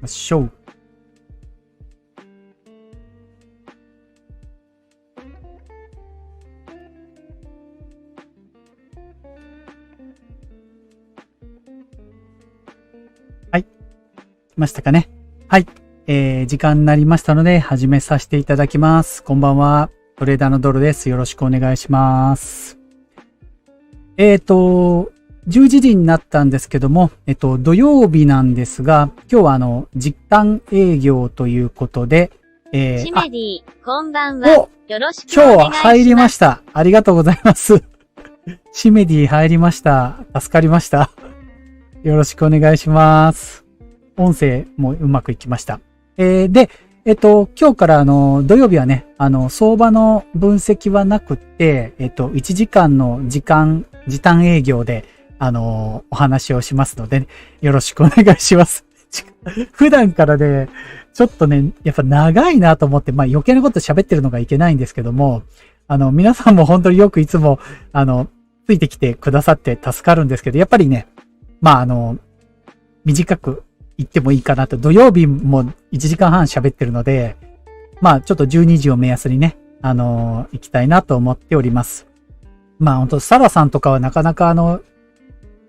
ましょう。はい。来ましたかね。はい。時間になりましたので、始めさせていただきます。こんばんは。トレーダーのドルです。よろしくお願いします。10時になったんですけども、土曜日なんですが、今日は時短営業ということで、シメディ、こんばんは。よろしくお願いします。今日は入りました。ありがとうございます。シメディ入りました。助かりました。よろしくお願いします。音声もうまくいきました。で、今日から土曜日はね、相場の分析はなくって、1時間の時短営業で、お話をしますので、ね、よろしくお願いします。普段からね、ちょっとね、やっぱ長いなと思って、まあ余計なこと喋ってるのがいけないんですけども、皆さんも本当によくいつも、ついてきてくださって助かるんですけど、やっぱりね、まあ短く言ってもいいかなと、土曜日も1時間半喋ってるので、まあちょっと12時を目安にね、行きたいなと思っております。まあ本当サラさんとかはなかなか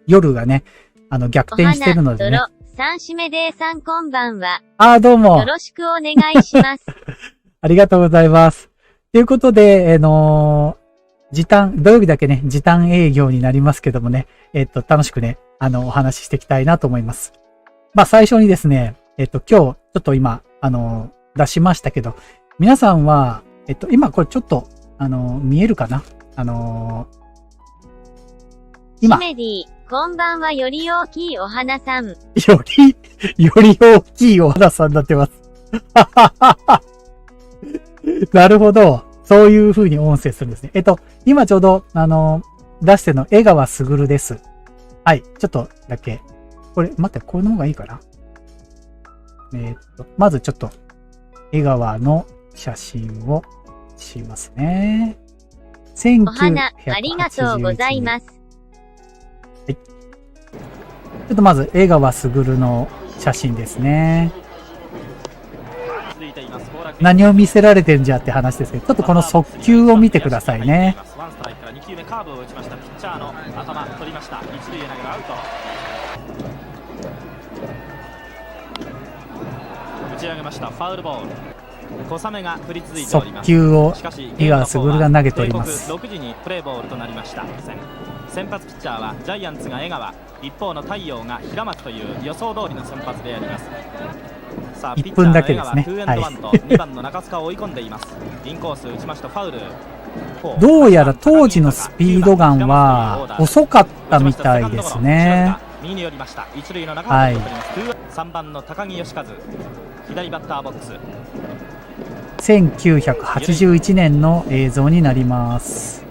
夜がね、逆転してるのでね。三締めでさんこんばんは。どうも。よろしくお願いします。ありがとうございます。ということで、土曜日だけね、時短営業になりますけどもね、楽しくね、お話ししていきたいなと思います。まあ最初にですね、今日、ちょっと今、出しましたけど、皆さんは、今これちょっと、見えるかな今。シメディ、こんばんは。より大きいお花さん。より大きいお花さんになってます。なるほど。そういう風に音声するんですね。今ちょうど、出してるの、江川卓です。はい。ちょっとだけ。これ、待って、この方がいいかな。まずちょっと、江川の写真をしますね。お花、ありがとうございます。はい。ちょっとまず、江川卓の写真ですね。何を見せられてんじゃって話ですけど、ちょっとこの速球を見てくださいね。ワンストライクから2球目カーブを打ちました。ピッチャーの頭取りました。一塁へ投げるアウト。打ち上げました。ファウルボール。小雨が降り続いております。速球を江川卓が投げております。6時にプレーボールとなりました。先発ピッチャーはジャイアンツが江川、一方の太陽が平松という予想通りの先発であります。さあ、1分だけですね。はい。2番の中塚を追い込んでいます。インコース打ちました。ファウル。どうやら当時のスピードガンは遅かったみたいですね。右に寄りました。一塁の中はい。3番の高木義和、左バッターボックス。1981年の映像になります。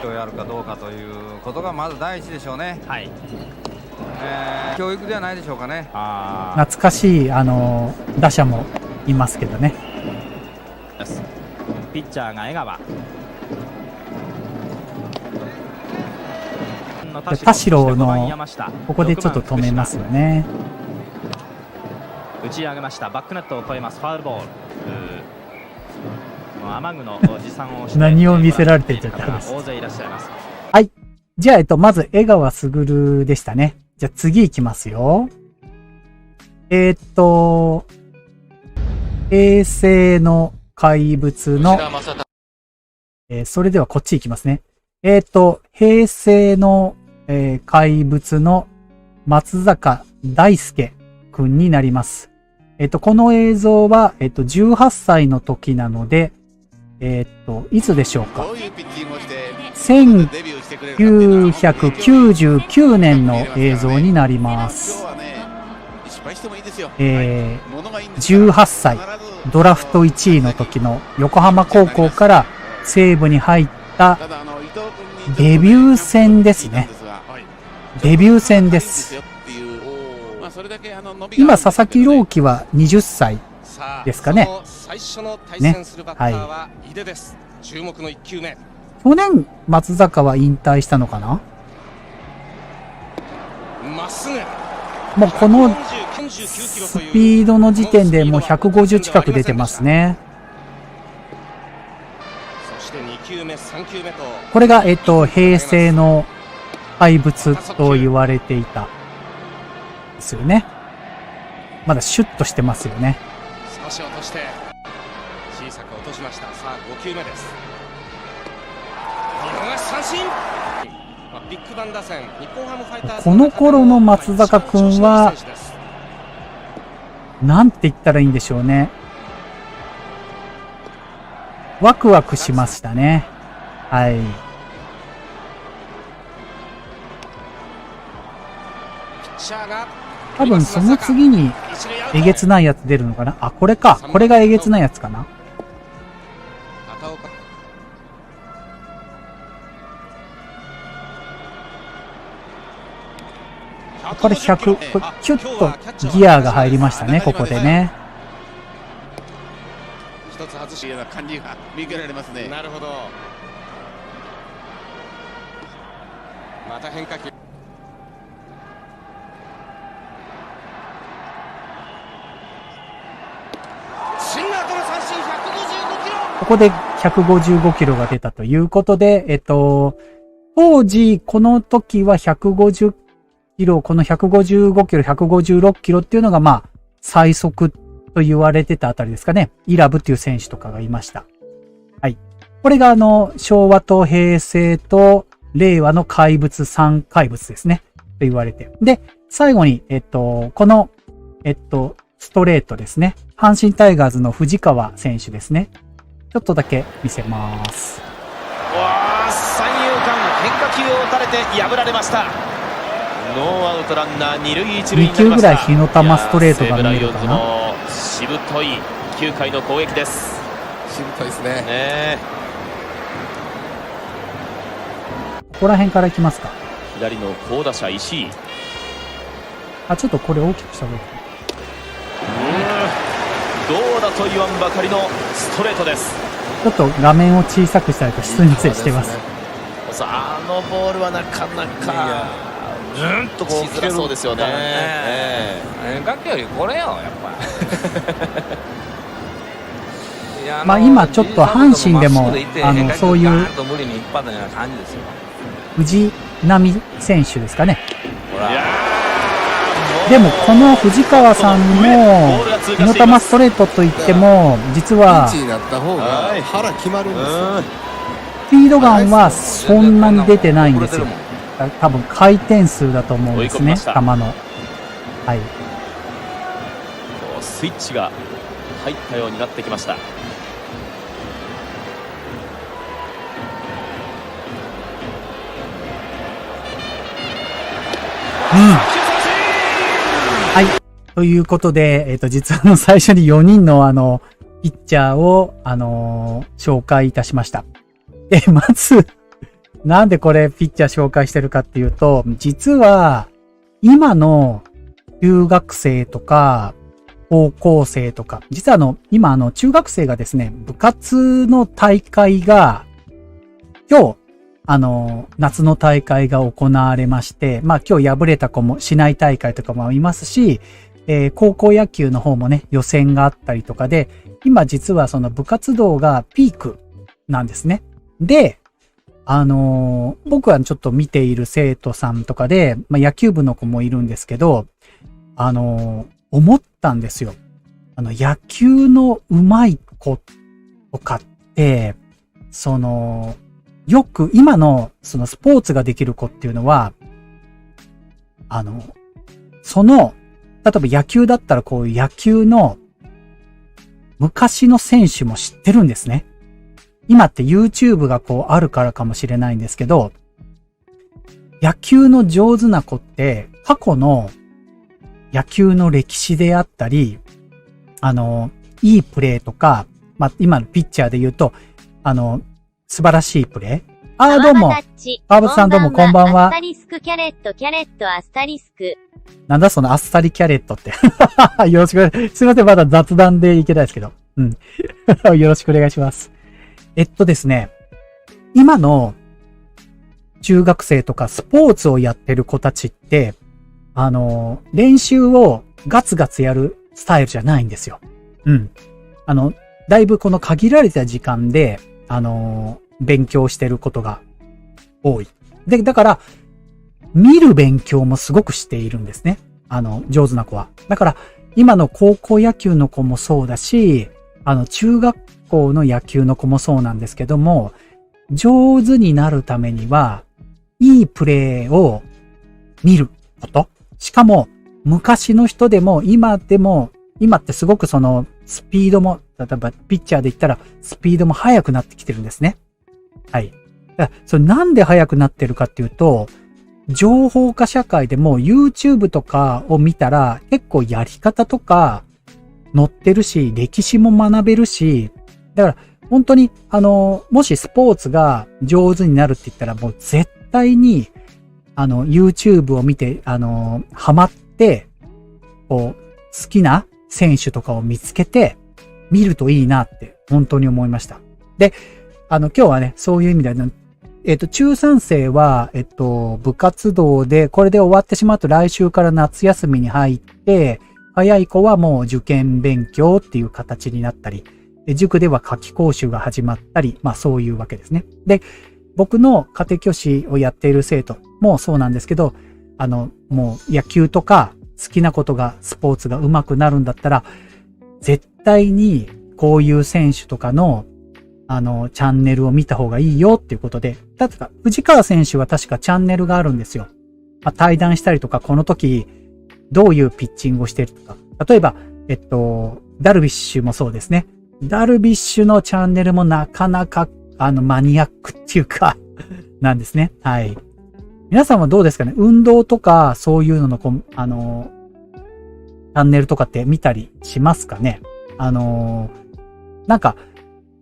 やるかどうかということがまず第一でしょうね。はい。教育ではないでしょうかね。懐かしい打者もいますけどね。ピッチャーが江川。田代のここでちょっと止めますよね。打ち上げました。バックネットを越えます。ファウルボール。雨具の持参をして何を見せられてるんだって話。大勢いらっしゃいます。はい。じゃあ、まず江川卓でしたね。じゃあ次行きますよ。平成の怪物の、それではこっち行きますね。平成の、怪物の松坂大輔くんになります。この映像は、18歳の時なので、いつでしょうか。1999年の映像になります。18歳、ドラフト1位の時の横浜高校から西武に入ったデビュー戦ですね。デビュー戦です。今、佐々木朗希は20歳ですかね。ね。はい。去年、松坂は引退したのかな。もうこのスピードの時点でもう150近く出てますね。そして2球目、3球目と。これが、平成の怪物と言われていた。ですよね。まだシュッとしてますよね。少し落として、小さく落としました。さあ、5球目です。見逃し三振。ビッグバン打線、日本ハムファイターズ。この頃の松坂くんは、なんて言ったらいいんでしょうね。ワクワクしましたね。はい。多分その次にえげつないやつ出るのかな。あ、これか。これがえげつないやつかな。これ100、これキュッとギアが入りましたね、ここでね。一つ外しような感じが見受けられますね。なるほど。また変化球。シンガーとの三振155キロ。ここで155キロが出たということで、当時、この時は150キロ、この155キロ、156キロっていうのがまあ、最速と言われてたあたりですかね。イラブっていう選手とかがいました。はい。これが昭和と平成と令和の怪物3怪物ですね。と言われて。で、最後に、この、ストレートですね。阪神タイガーズの藤川選手ですね。ちょっとだけ見せます。わあ、三遊間変化球を打たれて破られました。ノーアウトランナー2塁1塁になりました。2球ぐらい火の玉ストレートが見えるかな。しぶとい9回の攻撃です。しぶといですね。ここら辺から行きますか。左の好打者石井。あ、ちょっとこれ大きくした方がいい。どうだと言わんばかりのストレートです。ちょっと画面を小さくしたりと失礼してます。さあ、あのボールはなかなかうんとこうづらそうですよね。変化球よりこれよ、やっぱ。まあ今ちょっと阪神でもそういう藤浪選手ですかね。でもこの藤川さんの火の玉ストレートといっても実はスピードガンはそんなに出てないんですよ。多分回転数だと思うんですね、球の。はい。スイッチが入ったようになってきました。はい。ということで、実は最初に4人のピッチャーを、紹介いたしました。で、まず、なんでこれピッチャー紹介してるかっていうと、実は、今の中学生とか、高校生とか、実は今中学生がですね、部活の大会が、今日、夏の大会が行われまして、まあ今日敗れた子も市内大会とかもいますし、高校野球の方もね、予選があったりとかで、今実はその部活動がピークなんですね。で、僕はちょっと見ている生徒さんとかで、まあ野球部の子もいるんですけど、思ったんですよ。野球の上手い子とかって、よく今のそのスポーツができる子っていうのは、例えば野球だったらこういう野球の昔の選手も知ってるんですね。今って YouTube がこうあるからかもしれないんですけど、野球の上手な子って過去の野球の歴史であったり、いいプレーとか、まあ、今のピッチャーで言うと、素晴らしいプレー。どうも。川端さんどうもこんばんは。アスタリスクキャレットアスタリスク。なんだそのあっさりキャレットって。よろしく。すいません、まだ雑談でいけないですけど。うん。よろしくお願いします。ですね。今の中学生とかスポーツをやってる子たちって、練習をガツガツやるスタイルじゃないんですよ。うん。だいぶこの限られた時間で、勉強してることが多い。で、だから、見る勉強もすごくしているんですね。上手な子は。だから、今の高校野球の子もそうだし、中学校の野球の子もそうなんですけども、上手になるためには、いいプレーを見ること。しかも、昔の人でも、今ってすごくその、スピードも、例えば、ピッチャーで言ったら、スピードも速くなってきてるんですね。はい。だからそれなんで速くなってるかっていうと、情報化社会でも YouTube とかを見たら、結構やり方とか載ってるし、歴史も学べるし、だから、本当に、もしスポーツが上手になるって言ったら、もう絶対に、YouTube を見て、ハマって、こう、好きな選手とかを見つけて、見るといいなって、本当に思いました。で、今日はね、そういう意味で、中3生は、部活動で、これで終わってしまうと来週から夏休みに入って、早い子はもう受験勉強っていう形になったり、塾では夏期講習が始まったり、まあそういうわけですね。で、僕の家庭教師をやっている生徒もそうなんですけど、もう野球とか好きなことがスポーツが上手くなるんだったら、絶対にこういう選手とかのチャンネルを見た方がいいよっていうことで、だってか、藤川選手は確かチャンネルがあるんですよ。まあ、対談したりとか、この時、どういうピッチングをしてるとか。例えば、ダルビッシュもそうですね。ダルビッシュのチャンネルもなかなか、マニアックっていうか、なんですね。はい。皆さんはどうですかね？運動とか、そういうのの、チャンネルとかって見たりしますかね？なんか、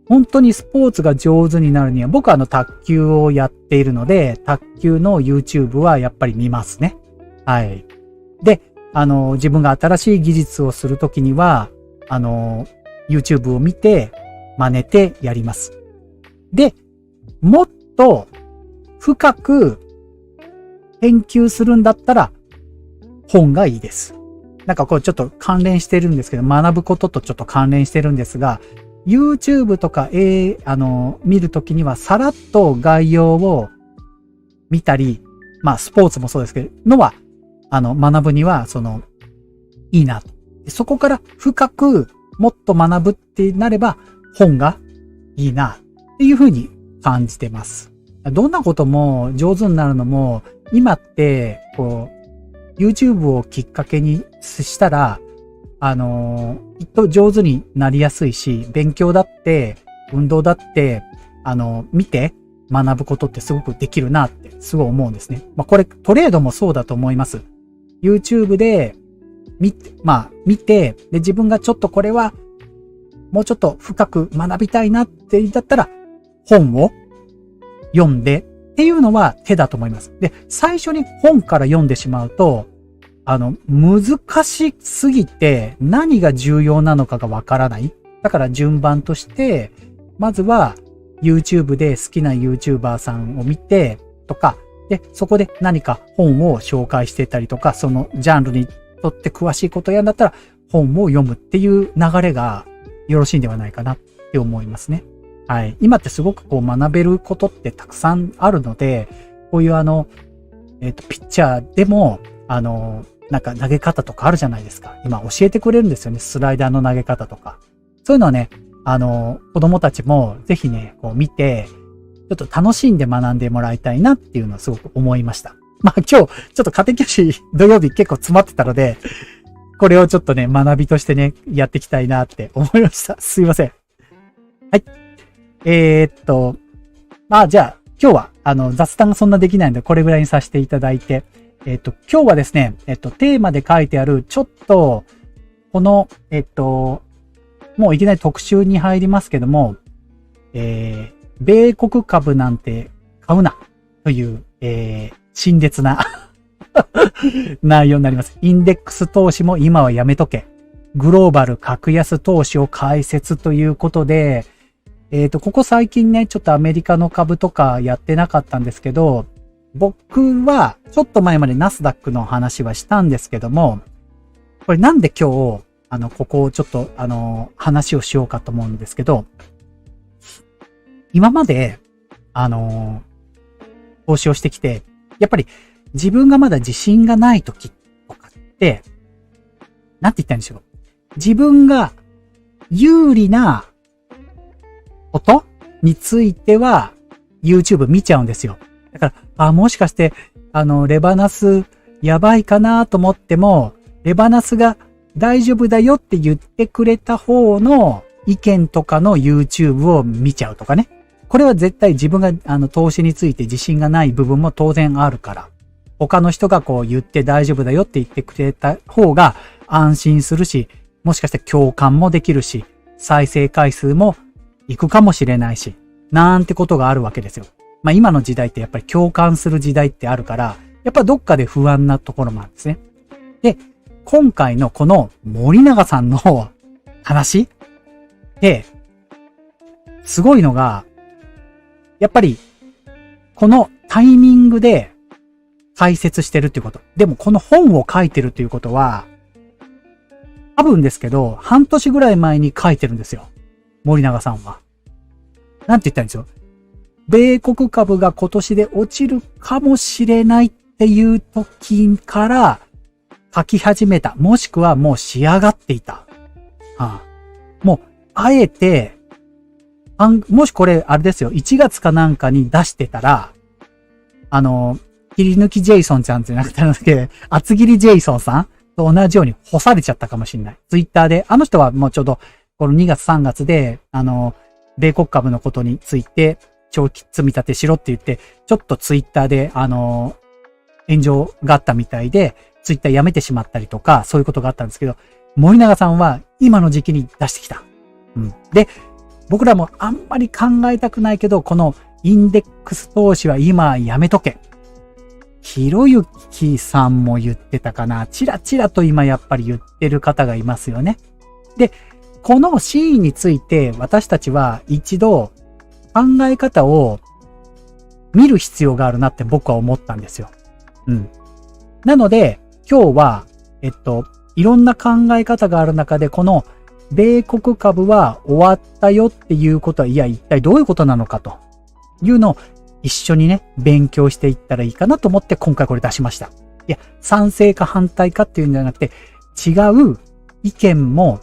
本当にスポーツが上手になるには、僕は卓球をやっているので、卓球の YouTube はやっぱり見ますね。はい。で、自分が新しい技術をするときには、YouTube を見て、真似てやります。で、もっと深く研究するんだったら、本がいいです。なんかこれちょっと関連してるんですけど、学ぶこととちょっと関連してるんですが、YouTube とか、見るときにはさらっと概要を見たり、まあスポーツもそうですけど、学ぶには、いいなと。そこから深くもっと学ぶってなれば、本がいいなっていうふうに感じてます。どんなことも上手になるのも、今って、YouTube をきっかけにしたら、きっと上手になりやすいし、勉強だって、運動だって、見て学ぶことってすごくできるなってすごい思うんですね。まあ、これトレードもそうだと思います。YouTube で見て、で、自分がちょっとこれは、もうちょっと深く学びたいなって言ったら、本を読んでっていうのは手だと思います。で、最初に本から読んでしまうと、難しすぎて何が重要なのかがわからない。だから順番として、まずは YouTube で好きな YouTuber さんを見てとか、で、そこで何か本を紹介してたりとか、そのジャンルにとって詳しいことをやるんだったら本を読むっていう流れがよろしいんではないかなって思いますね。はい。今ってすごく学べることってたくさんあるので、こういうピッチャーでも、なんか投げ方とかあるじゃないですか。今教えてくれるんですよね。スライダーの投げ方とか。そういうのはね、子供たちもぜひね、見て、ちょっと楽しんで学んでもらいたいなっていうのはすごく思いました。まあ今日、ちょっと家庭教師土曜日結構詰まってたので、これをちょっとね、学びとしてね、やっていきたいなって思いました。すいません。はい。じゃあ、今日は、雑談がそんなできないので、これぐらいにさせていただいて、今日はですね、テーマで書いてある、ちょっと、この、もういきなり特集に入りますけども、米国株なんて買うな、という、辛烈な内容になります。インデックス投資も今はやめとけ。グローバル格安投資を解説ということで、ここ最近ね、ちょっとアメリカの株とかやってなかったんですけど、僕はちょっと前までナスダックの話はしたんですけども、これなんで今日、ここをちょっと、話をしようかと思うんですけど、今まで、投資をしてきて、やっぱり自分がまだ自信がない時とかって、なんて言ったんでしょう。自分が有利なことについては YouTube 見ちゃうんですよ。だから、もしかして、レバナスやばいかなと思っても、レバナスが大丈夫だよって言ってくれた方の意見とかの YouTube を見ちゃうとかね。これは絶対自分が投資について自信がない部分も当然あるから。他の人がこう言って大丈夫だよって言ってくれた方が安心するし、もしかして共感もできるし、再生回数もいくかもしれないし、なんてことがあるわけですよ。まあ今の時代ってやっぱり共感する時代ってあるから、やっぱどっかで不安なところもあるんですね。で、今回のこの森永さんの話で、すごいのが、やっぱりこのタイミングで解説してるっていうこと。でもこの本を書いてるっていうことは、多分ですけど、半年ぐらい前に書いてるんですよ。森永さんは。なんて言ったんですよ。米国株が今年で落ちるかもしれないっていう時から書き始めた。もしくはもう仕上がっていた。もう、あえて、もしこれ、あれですよ。1月かなんかに出してたら、切り抜きジェイソンちゃんじゃなくて、厚切りジェイソンさんと同じように干されちゃったかもしれない。ツイッターで、あの人はもうちょうど、この2月3月で、米国株のことについて、長期積み立てしろって言って、ちょっとツイッターで、炎上があったみたいで、ツイッターやめてしまったりとか、そういうことがあったんですけど、森永さんは今の時期に出してきた。で、僕らもあんまり考えたくないけど、このインデックス投資は今やめとけ。ひろゆきさんも言ってたかな。チラチラと今やっぱり言ってる方がいますよね。で、このシーンについて私たちは一度考え方を見る必要があるなって僕は思ったんですよ。なので、今日は、いろんな考え方がある中で、この米国株は終わったよっていうことは、いや、一体どういうことなのかというのを一緒にね、勉強していったらいいかなと思って今回これ出しました。いや、賛成か反対かっていうんじゃなくて、違う意見も、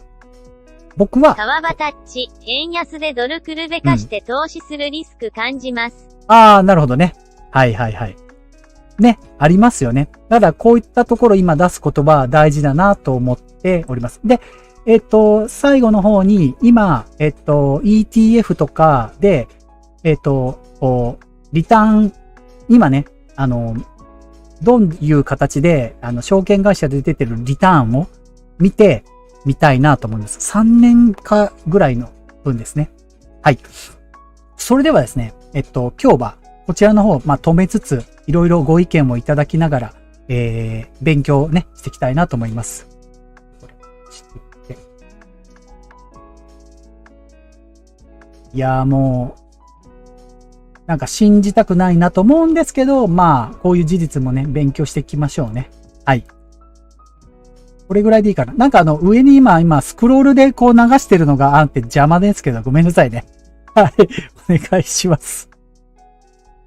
僕は。川場タッチ、円安でドルクルベ化して投資するリスク感じます。なるほどね。はいはいはい。ね、ありますよね。ただこういったところ今出す言葉は大事だなと思っております。で、最後の方に今、ETF とかで、リターン、今ね、どういう形で、証券会社で出てるリターンを見てみたいなと思います。3年かぐらいの分ですね。はい。それではですね、今日はこちらの方、止めつつ、いろいろご意見をいただきながら、勉強ね、していきたいなと思います。いやーもう、なんか信じたくないなと思うんですけど、こういう事実もね、勉強していきましょうね。はい。これぐらいでいいかな。なんか上に今、スクロールでこう流してるのがあって邪魔ですけど、ごめんなさいね。はい。お願いします。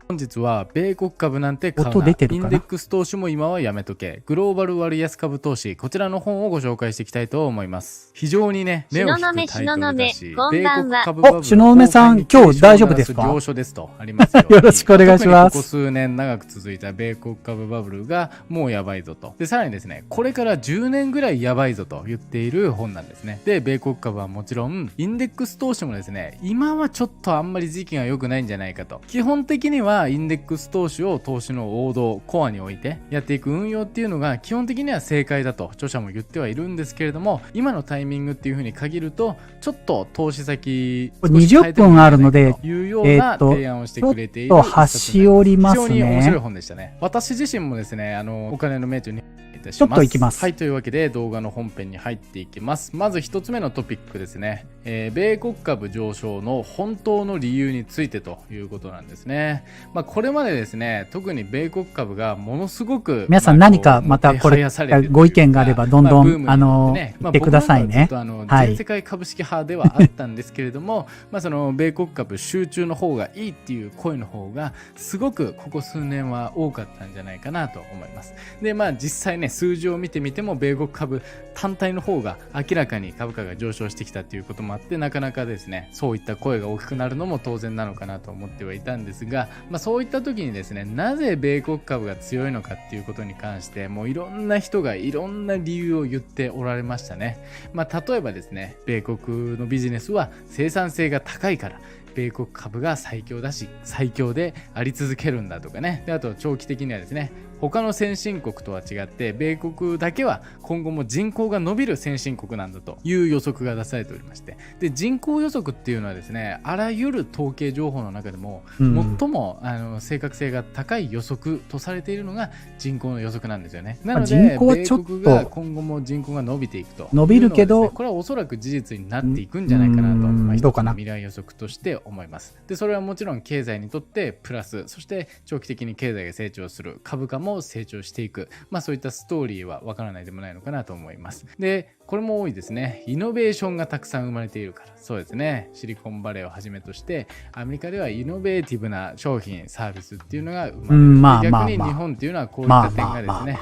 本日は米国株なんて買うな、インデックス投資も今はやめとけ、グローバル割安株投資、こちらの本をご紹介していきたいと思います。非常にね、目を引くタイトルだし、こんばんは。東雲さん、今日大丈夫ですか？上昇ですとありますよ。よろしくお願いします。ここ数年長く続いた米国株バブルがもうやばいぞと。で、さらにですね、これから10年ぐらいやばいぞと言っている本なんですね。で、米国株はもちろん、インデックス投資もですね、今はちょっとあんまり時期が良くないんじゃないかと。基本的にはインデックス投資を投資の王道、コアに置いてやっていく運用っていうのが基本的には正解だと著者も言ってはいるんですけれども、今のタイミングっていう風に限るとちょっと投資先20分あるので、というような提案をしてくれているちょっと端折りますね。非常に面白い本でしたね。私自身もですね、お金の名著にたします。ちょっと行きます。はい、というわけで動画の本編に入っていきます。まず1つ目のトピックですね。米国株上昇の本当の理由についてということなんですね。これまでですね、特に米国株がものすごく皆さん何かまたこれご意見があればどんどん言ってくださいね。全世界株式派ではあったんですけれども、その米国株集中の方がいいっていう声の方がすごくここ数年は多かったんじゃないかなと思います。で、実際ね、数字を見てみても米国株単体の方が明らかに株価が上昇してきたということもあって、なかなかですね、そういった声が大きくなるのも当然なのかなと思ってはいたんですが、そういった時にですね、なぜ米国株が強いのかっていうことに関してもういろんな人がいろんな理由を言っておられましたね。例えばですね、米国のビジネスは生産性が高いから米国株が最強だし最強であり続けるんだとかね。で、あと長期的にはですね、他の先進国とは違って米国だけは今後も人口が伸びる先進国なんだという予測が出されておりまして、で、人口予測っていうのはですね、あらゆる統計情報の中でも最も正確性が高い予測とされているのが人口の予測なんですよね。なので人口はちょっと米国が今後も人口が伸びていくと、伸びるけど、これはおそらく事実になっていくんじゃないかなと、一つの未来予測として思います。で、それはもちろん経済にとってプラス、そして長期的に経済が成長する、株価も成長していく、そういったストーリーはわからないでもないのかなと思います。で、これも多いですね。イノベーションがたくさん生まれているから。そうですね。シリコンバレーをはじめとしてアメリカではイノベーティブな商品サービスっていうのが生まれる。逆に日本っていうのはこういった点がですね、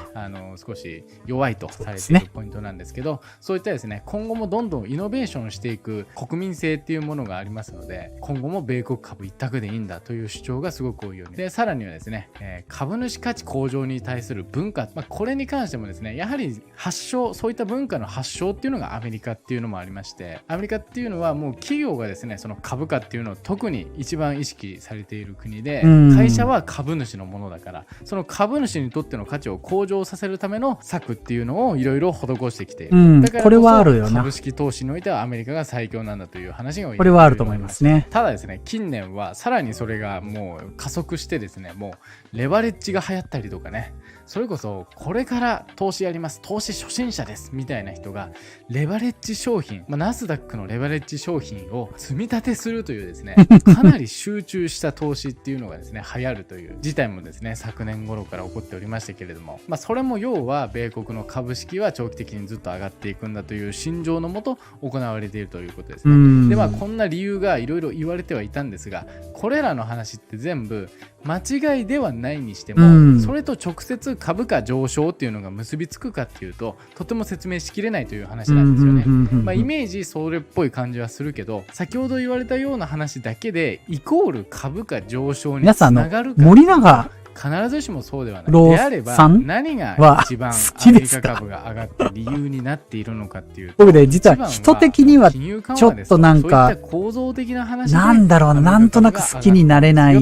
少し弱いとされているポイントなんですけど、そういったですね、今後もどんどんイノベーションしていく国民性っていうものがありますので、今後も米国株一択でいいんだという主張がすごく多いように。で、さらにはですね、株主価値向上に対する文化、これに関してもですね、やはりそういった文化の発祥っていうのがアメリカっていうのもありまして、アメリカっていうのはもう企業がですね、その株価っていうのを特に一番意識されている国で、会社は株主のものだから、その株主にとっての価値を向上させるための策っていうのをいろいろ施してきている。だからこそ株式投資においてはアメリカが最強なんだという話がこれはあると思いますね。ただですね、近年はさらにそれがもう加速してですね、もうレバレッジが流行ったりとかね、それこそこれから投資やります、投資初心者ですみたいな人がレバレッジ商品、ナスダックのレバレッジ商品を積み立てするというですね、かなり集中した投資っていうのがですね、流行るという事態もですね、昨年頃から起こっておりましたけれども、それも要は米国の株式は長期的にずっと上がっていくんだという心情のもと行われているということですね。で、こんな理由がいろいろ言われてはいたんですが、これらの話って全部間違いではないにしても、それと直接株価上昇っていうのが結びつくかっていうと、とても説明しきれないという話なんですよね。イメージそれっぽい感じはするけど、先ほど言われたような話だけでイコール株価上昇につながるか、森永必ずしもそうではない。であれば何が一番アメリカ株が上がった理由になっているのかっていうと、僕で実は人的にはちょっとなんか構造的な話なんだろうな、なんとなく好きになれない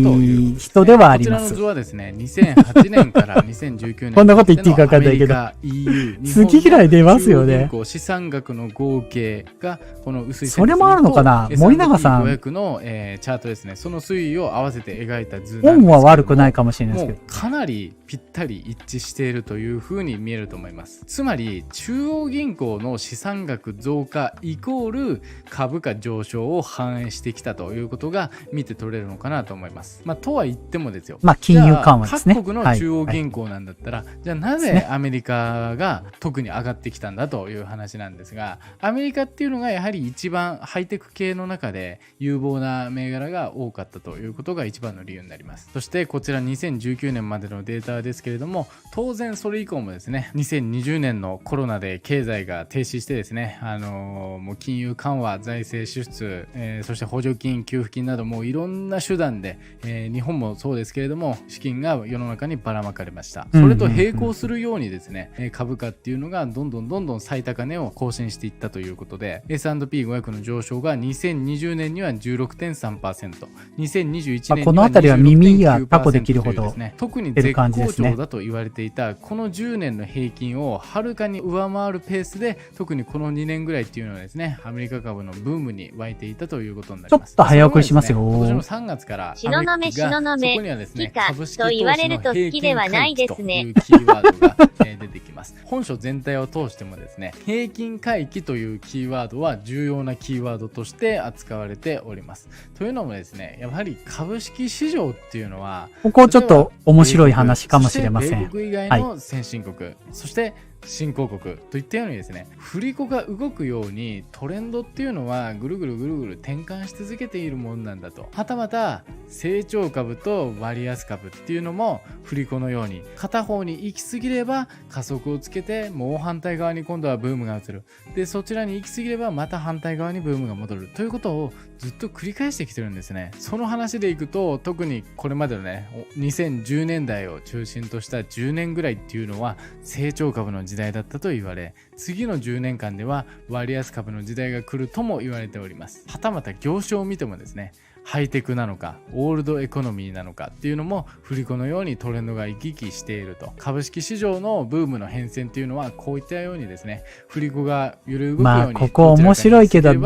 人ではあります。こちらの図はですね、2008年から2019年こんなこと言っていいか分かんないけど、好き嫌い出ますよね。資産額の合計がこの薄い線ですね。それもあるのかな。森永さん500のチャートですね。その推移を合わせて描いた図なんですけど、本は悪くないかもしれないですけど、かなりぴったり一致しているというふうに見えると思います。つまり中央銀行の資産額増加イコール株価上昇を反映してきたということが見て取れるのかなと思います。とは言ってもですよ、金融緩和ですね。各国の中央銀行なんだったら、じゃあなぜアメリカが特に上がってきたんだという話なんですが、アメリカっていうのがやはり一番ハイテク系の中で有望な銘柄が多かったということが一番の理由になります。そしてこちら2019年までのデータですけれども、当然それ以降もですね、2020年のコロナで経済が停止してですね、もう金融緩和、財政支出、そして補助金、給付金などもういろんな手段で、日本もそうですけれども資金が世の中にばらまかれました。それと並行するようにですね、株価っていうのがどんどん最高値を更新していったということで、 S&P500 の上昇が2020年には 16.3%、 2021年には 26.9%、このあたりは耳がタコできるほど特に絶好ですね調だと言われていたこの10年の平均をはるかに上回るペースで、特にこの2年ぐらいっていうのはですね、アメリカ株のブームに沸いていたということになります。ちょっと早送りしますよ。今年の3月から東雲東雲そこにはですね、ピカ株式と言われると好きではないですねというキーワードが出てきます。本書全体を通してもですね、平均回帰というキーワードは重要なキーワードとして扱われております。というのもですね、やはり株式市場っていうのは、ここちょっと面白い話かもしれません。米国以外の先進国、そして新興国といったようにですね、振り子が動くようにトレンドっていうのはぐるぐるぐるぐる転換し続けているものなんだと。はたまた成長株と割安株っていうのも振り子のように片方に行き過ぎれば加速をつけて、もう反対側に今度はブームが移る。でそちらに行き過ぎればまた反対側にブームが戻るということをずっと繰り返してきてるんですね。その話でいくと、特にこれまでのね2010年代を中心とした10年ぐらいっていうのは成長株の時代だったと言われ、次の10年間では割安株の時代が来るとも言われております。はたまた業種を見てもですね、ハイテクなのかオールドエコノミーなのかっていうのも振り子のようにトレンドが行き来していると。株式市場のブームの変遷っていうのはこういったようにですね、振り子が揺れ動くように、まあここ面白いけどちょ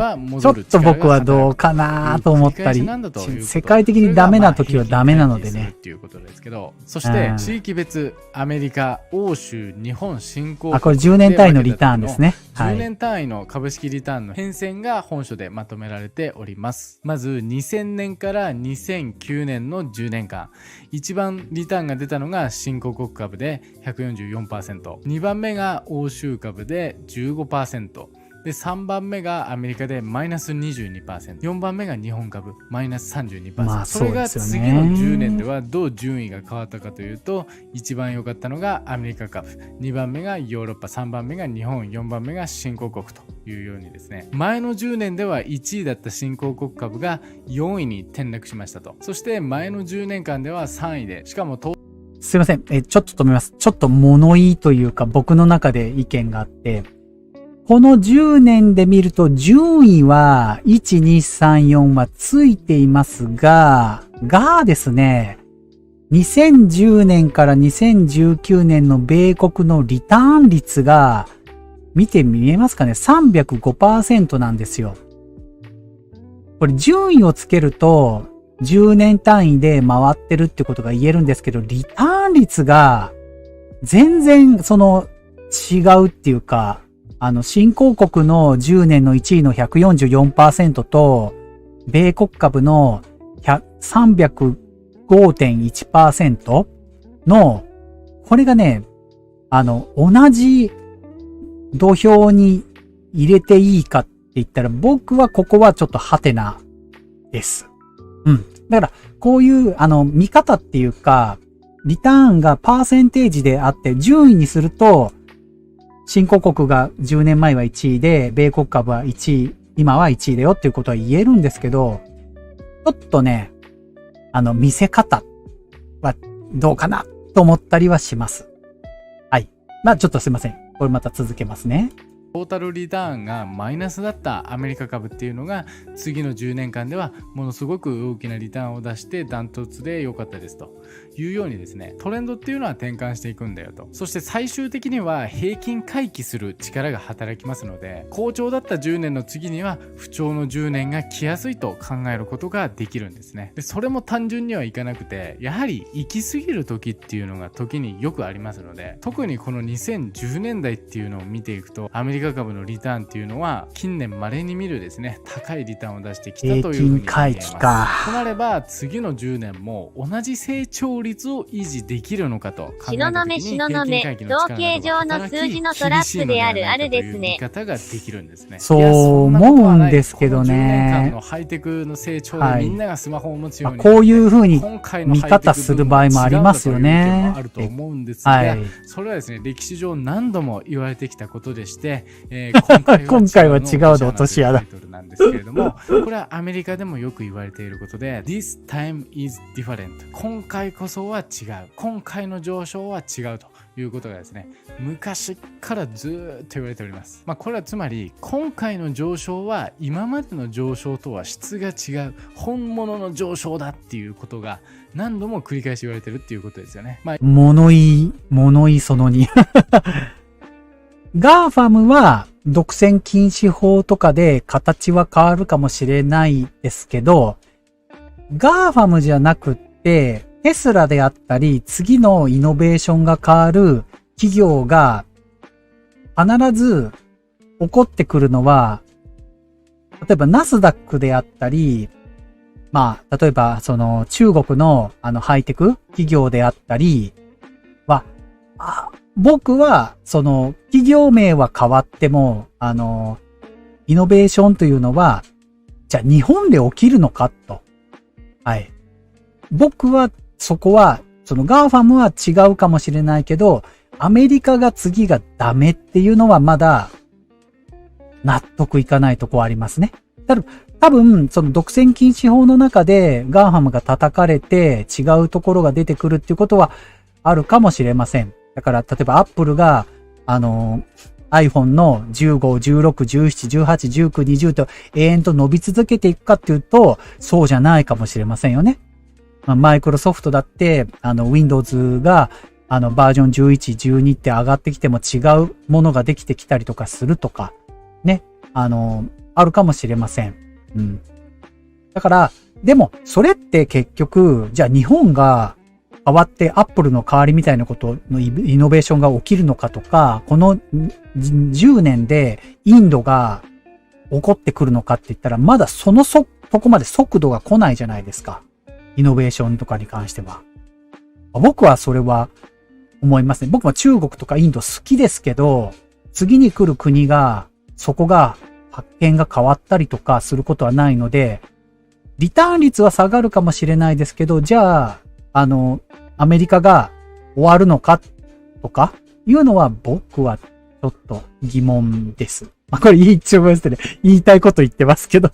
っと僕はどうかなと思ったり、世界的にダメな時はダメなのでねっていうことですけど、そして地域別アメリカ、欧州、日本、新興国、これ10年単位のリターンですね。10年単位の株式リターンの変遷が本書でまとめられております。まず2000年から2009年の10年間、一番リターンが出たのが新興国株で 144%、 2番目が欧州株で 15%で、3番目がアメリカでマイナス 22%、 4番目が日本株マイナス 32%、まあそれが次の10年ではどう順位が変わったかというと、一番良かったのがアメリカ株、2番目がヨーロッパ、3番目が日本、4番目が新興国というようにですね、前の10年では1位だった新興国株が4位に転落しましたと。そして前の10年間では3位で、しかもすいません、ちょっと止めます。ちょっと物言いというか僕の中で意見があって、この10年で見ると順位は1、2、3、4はついていますがですね、2010年から2019年の米国のリターン率が見えますかね、 305% なんですよ。これ順位をつけると10年単位で回ってるってことが言えるんですけど、リターン率が全然違うっていうか、新興国の10年の1位の 144% と、米国株の 305.1% の、これがね、同じ土俵に入れていいかって言ったら、僕はここはちょっとハテナです。うん。だから、こういう、見方っていうか、リターンがパーセンテージであって、順位にすると、新興国が10年前は1位で、米国株は1位、今は1位だよっていうことは言えるんですけど、ちょっとね、見せ方はどうかなと思ったりはします。はい。まあちょっとすいません。これまた続けますね。トータルリターンがマイナスだったアメリカ株っていうのが次の10年間ではものすごく大きなリターンを出してダントツで良かったですというようにですね、トレンドっていうのは転換していくんだよと。そして最終的には平均回帰する力が働きますので、好調だった10年の次には不調の10年が来やすいと考えることができるんですね。でそれも単純にはいかなくて、やはり行き過ぎる時っていうのが時によくありますので、特にこの2010年代っていうのを見ていくと、アメリカ株のリターンっていうのは近年稀に見るですね、高いリターンを出してきたというふうに見えます。平均回帰か。となれば次の10年も同じ成長率を維持できるのかと考えた時に、平均回帰の力などが働き、統計上の数字のトラップであるですね。見方ができるんですね。そう思うんですけどね。10年間のハイテクの成長でみんながスマホを持つように、こういう風に見方する場合もありますよね。あると思うんですが、それはですね、歴史上何度も言われてきたことでして、今回は違うで落とし穴なんですけれども、これはアメリカでもよく言われていることで、This time is different。今回こそは違う。今回の上昇は違うということがですね、昔からずーっと言われております。これはつまり今回の上昇は今までの上昇とは質が違う本物の上昇だっていうことが何度も繰り返し言われてるっていうことですよね。物言いその2。ガーファムは独占禁止法とかで形は変わるかもしれないですけど、ガーファムじゃなくって、テスラであったり、次のイノベーションが変わる企業が必ず起こってくるのは、例えばナスダックであったり、例えばその中国のハイテク企業であったりは、僕はその企業名は変わっても、イノベーションというのは、じゃあ日本で起きるのかと。はい。僕はそこは、そのガーファムは違うかもしれないけど、アメリカが次がダメっていうのはまだ納得いかないとこありますね。多分、その独占禁止法の中でガーファムが叩かれて違うところが出てくるっていうことはあるかもしれません。だから、例えばアップルが、iPhone の15、16、17、18、19、20と永遠と伸び続けていくかっていうと、そうじゃないかもしれませんよね。マイクロソフトだって、Windows が、バージョン11、12って上がってきても違うものができてきたりとかするとか、ね。あるかもしれません。うん。だから、でも、それって結局、じゃあ日本が変わってアップルの代わりみたいなことのイノベーションが起きるのかとか、この10年でインドが起こってくるのかって言ったら、まだそこまで速度が来ないじゃないですか。イノベーションとかに関しては。僕はそれは思いますね。僕も中国とかインド好きですけど、次に来る国が、そこが発見が変わったりとかすることはないので、リターン率は下がるかもしれないですけど、じゃあ、アメリカが終わるのかとかいうのは僕はちょっと疑問です。これ言いたいこと言ってますけど。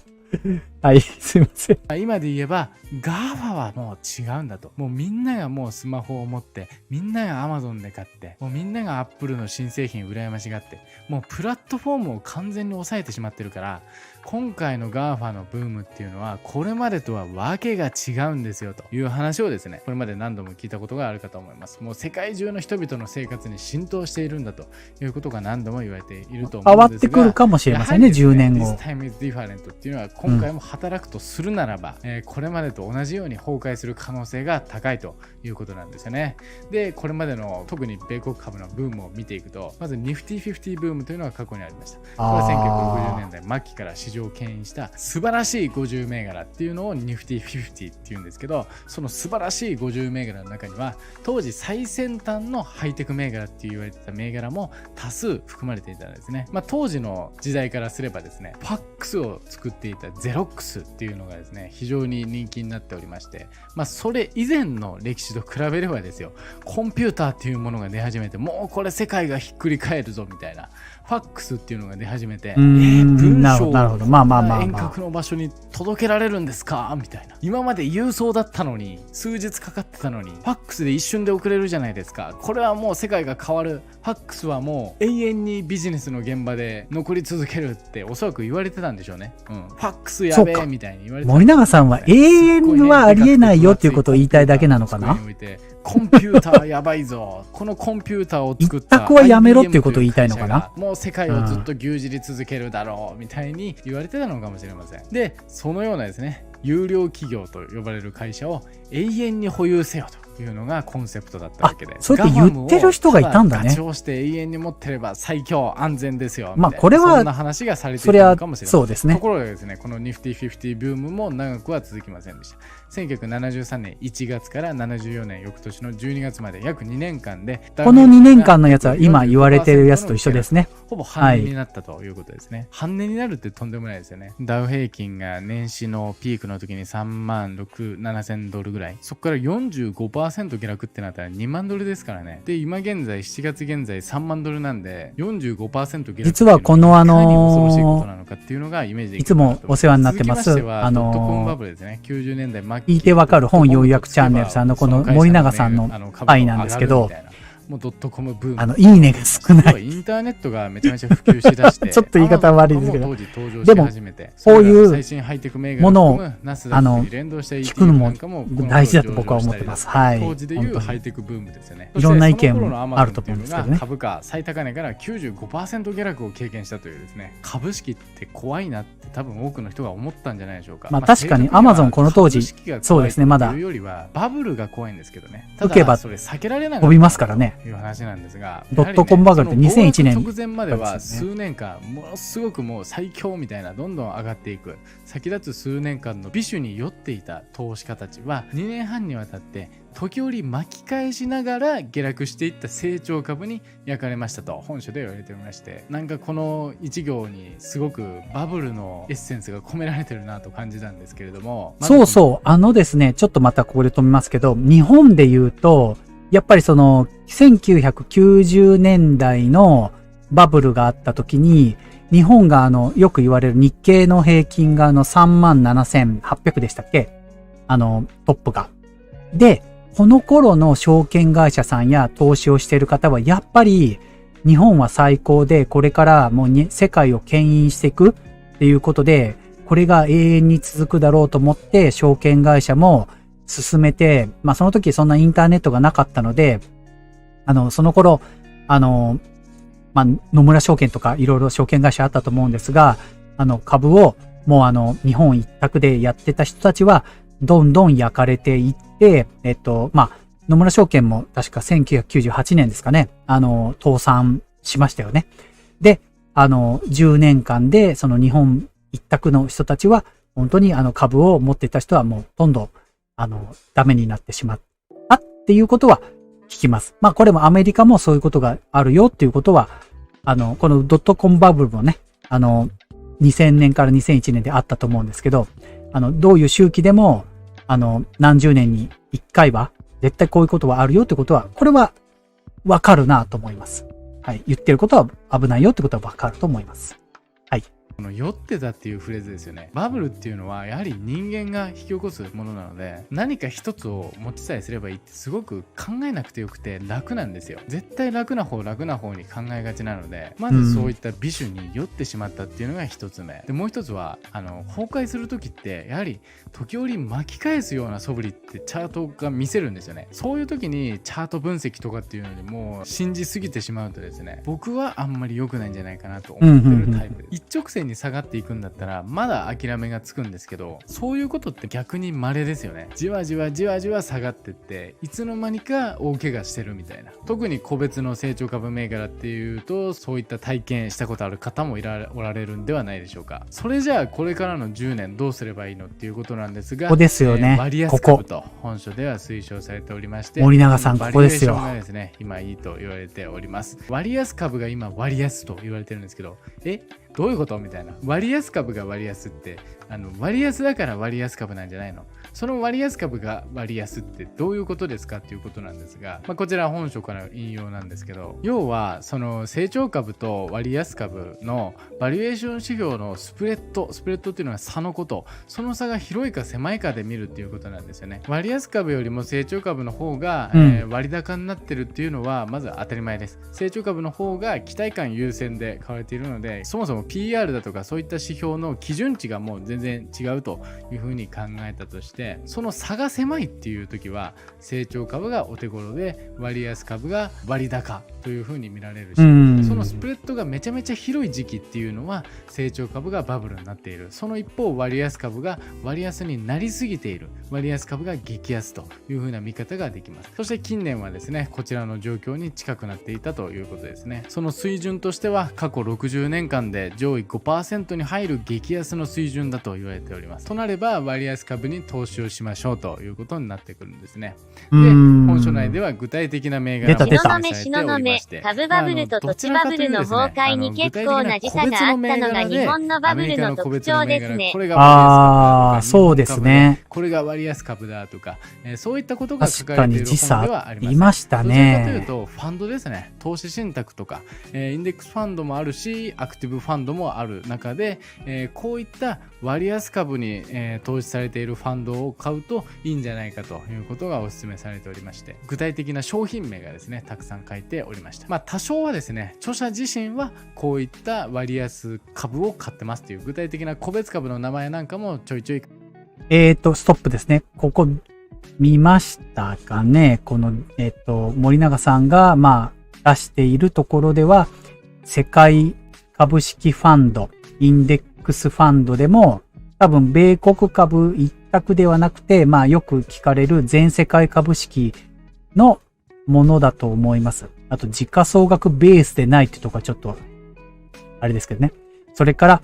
はい、すいません。今で言えば、ガーファはもう違うんだと。もうみんながもうスマホを持って、みんなが Amazon で買って、もうみんなが Apple の新製品羨ましがって、もうプラットフォームを完全に抑えてしまってるから、今回のガーファのブームっていうのは、これまでとはわけが違うんですよという話をですね、これまで何度も聞いたことがあるかと思います。もう世界中の人々の生活に浸透しているんだということが何度も言われていると思うんですが、変わってくるかもしれませんね、10年後。This time is different っていうのは今回も働くとするならば、これまでと同じように崩壊する可能性が高いということなんですよね。で、これまでの特に米国株のブームを見ていくと、まずニフティ50ブームというのが過去にありました。これは1960年代末期から市場を牽引した素晴らしい50銘柄っていうのをニフティ50っていうんですけど、その素晴らしい50銘柄の中には当時最先端のハイテク銘柄って言われてた銘柄も多数含まれていたんですね。当時の時代からすればですね、ファックスを作っていたゼロックスっていうのがですね、非常に人気になっておりまして、それ以前の歴史と比べればですよ、コンピューターっていうものが出始めて、もうこれ世界がひっくり返るぞみたいな、ファックスっていうのが出始めて、文章を遠隔の場所に届けられるんですかみたいな。今まで郵送だったのに、数日かかってたのに、ファックスで一瞬で送れるじゃないですか。これはもう世界が変わる。ファックスはもう永遠にビジネスの現場で残り続けるっておそらく言われてたんでしょうね。ファックスやべえみたいに言われてた、森永さんは永遠はありえないよっていうことを言いたいだけなのかな。コンピューターやばいぞ。このコンピューターを作った。一択はやめろっていうことを言いたいのかな。もう世界をずっと牛耳り続けるだろうみたいに言われてたのかもしれません。で、そのようなですね、有料企業と呼ばれる会社を永遠に保有せよというのがコンセプトだったわけで、そうやって言ってる人がいたんだね。ガチをして永遠に持ってれば最強安全ですよ。これはそんな話がされているのかもしれません。そうですね。ところがですね、このニフティ50ブームも長くは続きませんでした。1973年1月から74年翌年の12月まで約2年間で、この2年間のやつは今言われてるやつと一緒ですね。ほぼ半値になったということですね。半値になるってとんでもないですよね。ダウ平均が年始のピークの時に3万6、7千ドルぐらい。そこから 45% 下落ってなったら2万ドルですからね。で、今現在7月現在3万ドルなんで 45% 下落。実はこのいかに恐ろしいことなのかっていうのがイメージできる。いつもお世話になってます。ドットコムバブルですね。90年代末期。聞いてわかる本要約チャンネルさんのこの森永さんの回なんですけど、もうドットコムブーム。いいねが少ない。インターネットがめちゃめちゃ普及しだしてちょっと言い方は悪いですけど。当時登場し始めて、こういう最新ハイテク銘柄ものを聞くのも大事だと僕は思ってます。はい。当時でいうハイテクブームですよね。いろんな意見もあると思うんですけどね。株価最高値から 95% 下落を経験したというですね、株式って怖いなって多分多くの人が思ったんじゃないでしょうか。まあ確かにアマゾンこの当時、そうですね、まだ。というよりはバブルが怖いんですけどね。受けばそれ避けられなかった飛びますからね。いう話なんですが、ドットコムバブルって2001年直前までは数年間ものすごくもう最強みたいなどんどん上がっていく先立つ数年間の美酒に酔っていた投資家たちは2年半にわたって時折巻き返しながら下落していった成長株に焼かれましたと本書で言われておりまして、なんかこの一行にすごくバブルのエッセンスが込められてるなと感じたんですけれども、そうそうですね、ちょっとまたここで止めますけど、日本で言うとやっぱりその1990年代のバブルがあった時に日本がよく言われる日経の平均が37,800でしたっけ、トップが。で、この頃の証券会社さんや投資をしている方はやっぱり日本は最高でこれからもう世界を牽引していくっていうことでこれが永遠に続くだろうと思って証券会社も進めて、まあその時そんなインターネットがなかったので、その頃、まあ野村証券とかいろいろ証券会社あったと思うんですが、株をもう日本一択でやってた人たちはどんどん焼かれていって、まあ、野村証券も確か1998年ですかね、倒産しましたよね。で、10年間でその日本一択の人たちは、本当に株を持っていた人はもうほとんど、ダメになってしまったっていうことは聞きます。まあ、これもアメリカもそういうことがあるよっていうことは、このドットコムバブルもね、2000年から2001年であったと思うんですけど、どういう周期でも、何十年に一回は、絶対こういうことはあるよってことは、これはわかるなと思います。はい。言ってることは危ないよってことはわかると思います。はい。この酔ってたっていうフレーズですよね。バブルっていうのはやはり人間が引き起こすものなので、何か一つを持ちさえすればいいってすごく考えなくてよくて楽なんですよ。絶対楽な方に考えがちなので、まずそういった美酒に酔ってしまったっていうのが一つ目で、もう一つは崩壊する時ってやはり時折巻き返すような素振りってチャートが見せるんですよね。そういう時にチャート分析とかっていうのにもう信じすぎてしまうとですね、僕はあんまり良くないんじゃないかなと思ってるタイプです。一直線に下がっていくんだったらまだ諦めがつくんですけど、そういうことって逆に稀ですよね。じわじわ下がってっていつの間にか大怪我してるみたいな。特に個別の成長株銘柄っていうとそういった体験したことある方もおられるんではないでしょうか。それじゃあこれからの10年どうすればいいのっていうことなんですが、ここですよね。割安株と本書では推奨されておりまして、森永さんここですよ。バリエーションがですね、今いいと言われております。割安株が今割安と言われてるんですけど、どういうことみたいな。割安株が割安って割安だから割安株なんじゃないの？その割安株が割安ってどういうことですかっていうことなんですが、こちら本書から引用なんですけど、要はその成長株と割安株のバリエーション指標のスプレッドっていうのは差のこと、その差が広いか狭いかで見るっていうことなんですよね。割安株よりも成長株の方が、割高になってるっていうのはまず当たり前です。成長株の方が期待感優先で買われているので、そもそも PR だとかそういった指標の基準値がもう全然違うというふうに考えたとして、その差が狭いっていう時は成長株がお手頃で割安株が割高というふうに見られるし、そのスプレッドがめちゃめちゃ広い時期っていうのは成長株がバブルになっている。その一方割安株が割安になりすぎている、割安株が激安というふうな見方ができます。そして近年はですね、こちらの状況に近くなっていたということですね。その水準としては過去60年間で上位 5% に入る激安の水準だと言われております。となれば割安株に投資をしましょうということになってくるんですね。で、本書内では具体的な銘柄も東雲株バブルと土地バブルの崩壊に結構な時差があったのが日本のバブルの特徴ですね。そうですね。これが割安株だとか、そういったことが書かれている本ではあります。いましたね。どちらかというとファンドですね。投資信託とか、インデックスファンドもあるし、アクティブファンンドもある中で、こういった割安株に、投資されているファンドを買うといいんじゃないかということがお勧めされておりまして、具体的な商品名がですねたくさん書いておりました。多少はですね、著者自身はこういった割安株を買ってますという具体的な個別株の名前なんかもちょいちょい。ストップですね。ここ見ましたかね。この、森永さんが、出しているところでは、世界株式ファンド、インデックスファンドでも、多分、米国株一択ではなくて、よく聞かれる全世界株式のものだと思います。あと、時価総額ベースでないってとこはちょっと、あれですけどね。それから、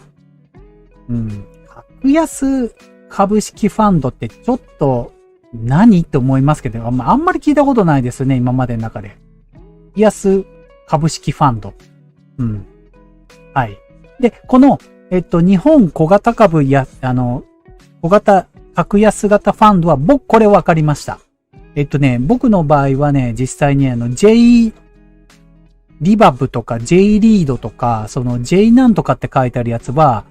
格安株式ファンドってちょっと何って思いますけど、あんまり聞いたことないですよね、今までの中で。格安株式ファンド。はい。で、この、日本小型株や、小型格安型ファンドは僕これ分かりました。僕の場合はね、実際にJ リバブとか J リードとか、その J なんとかって書いてあるやつは、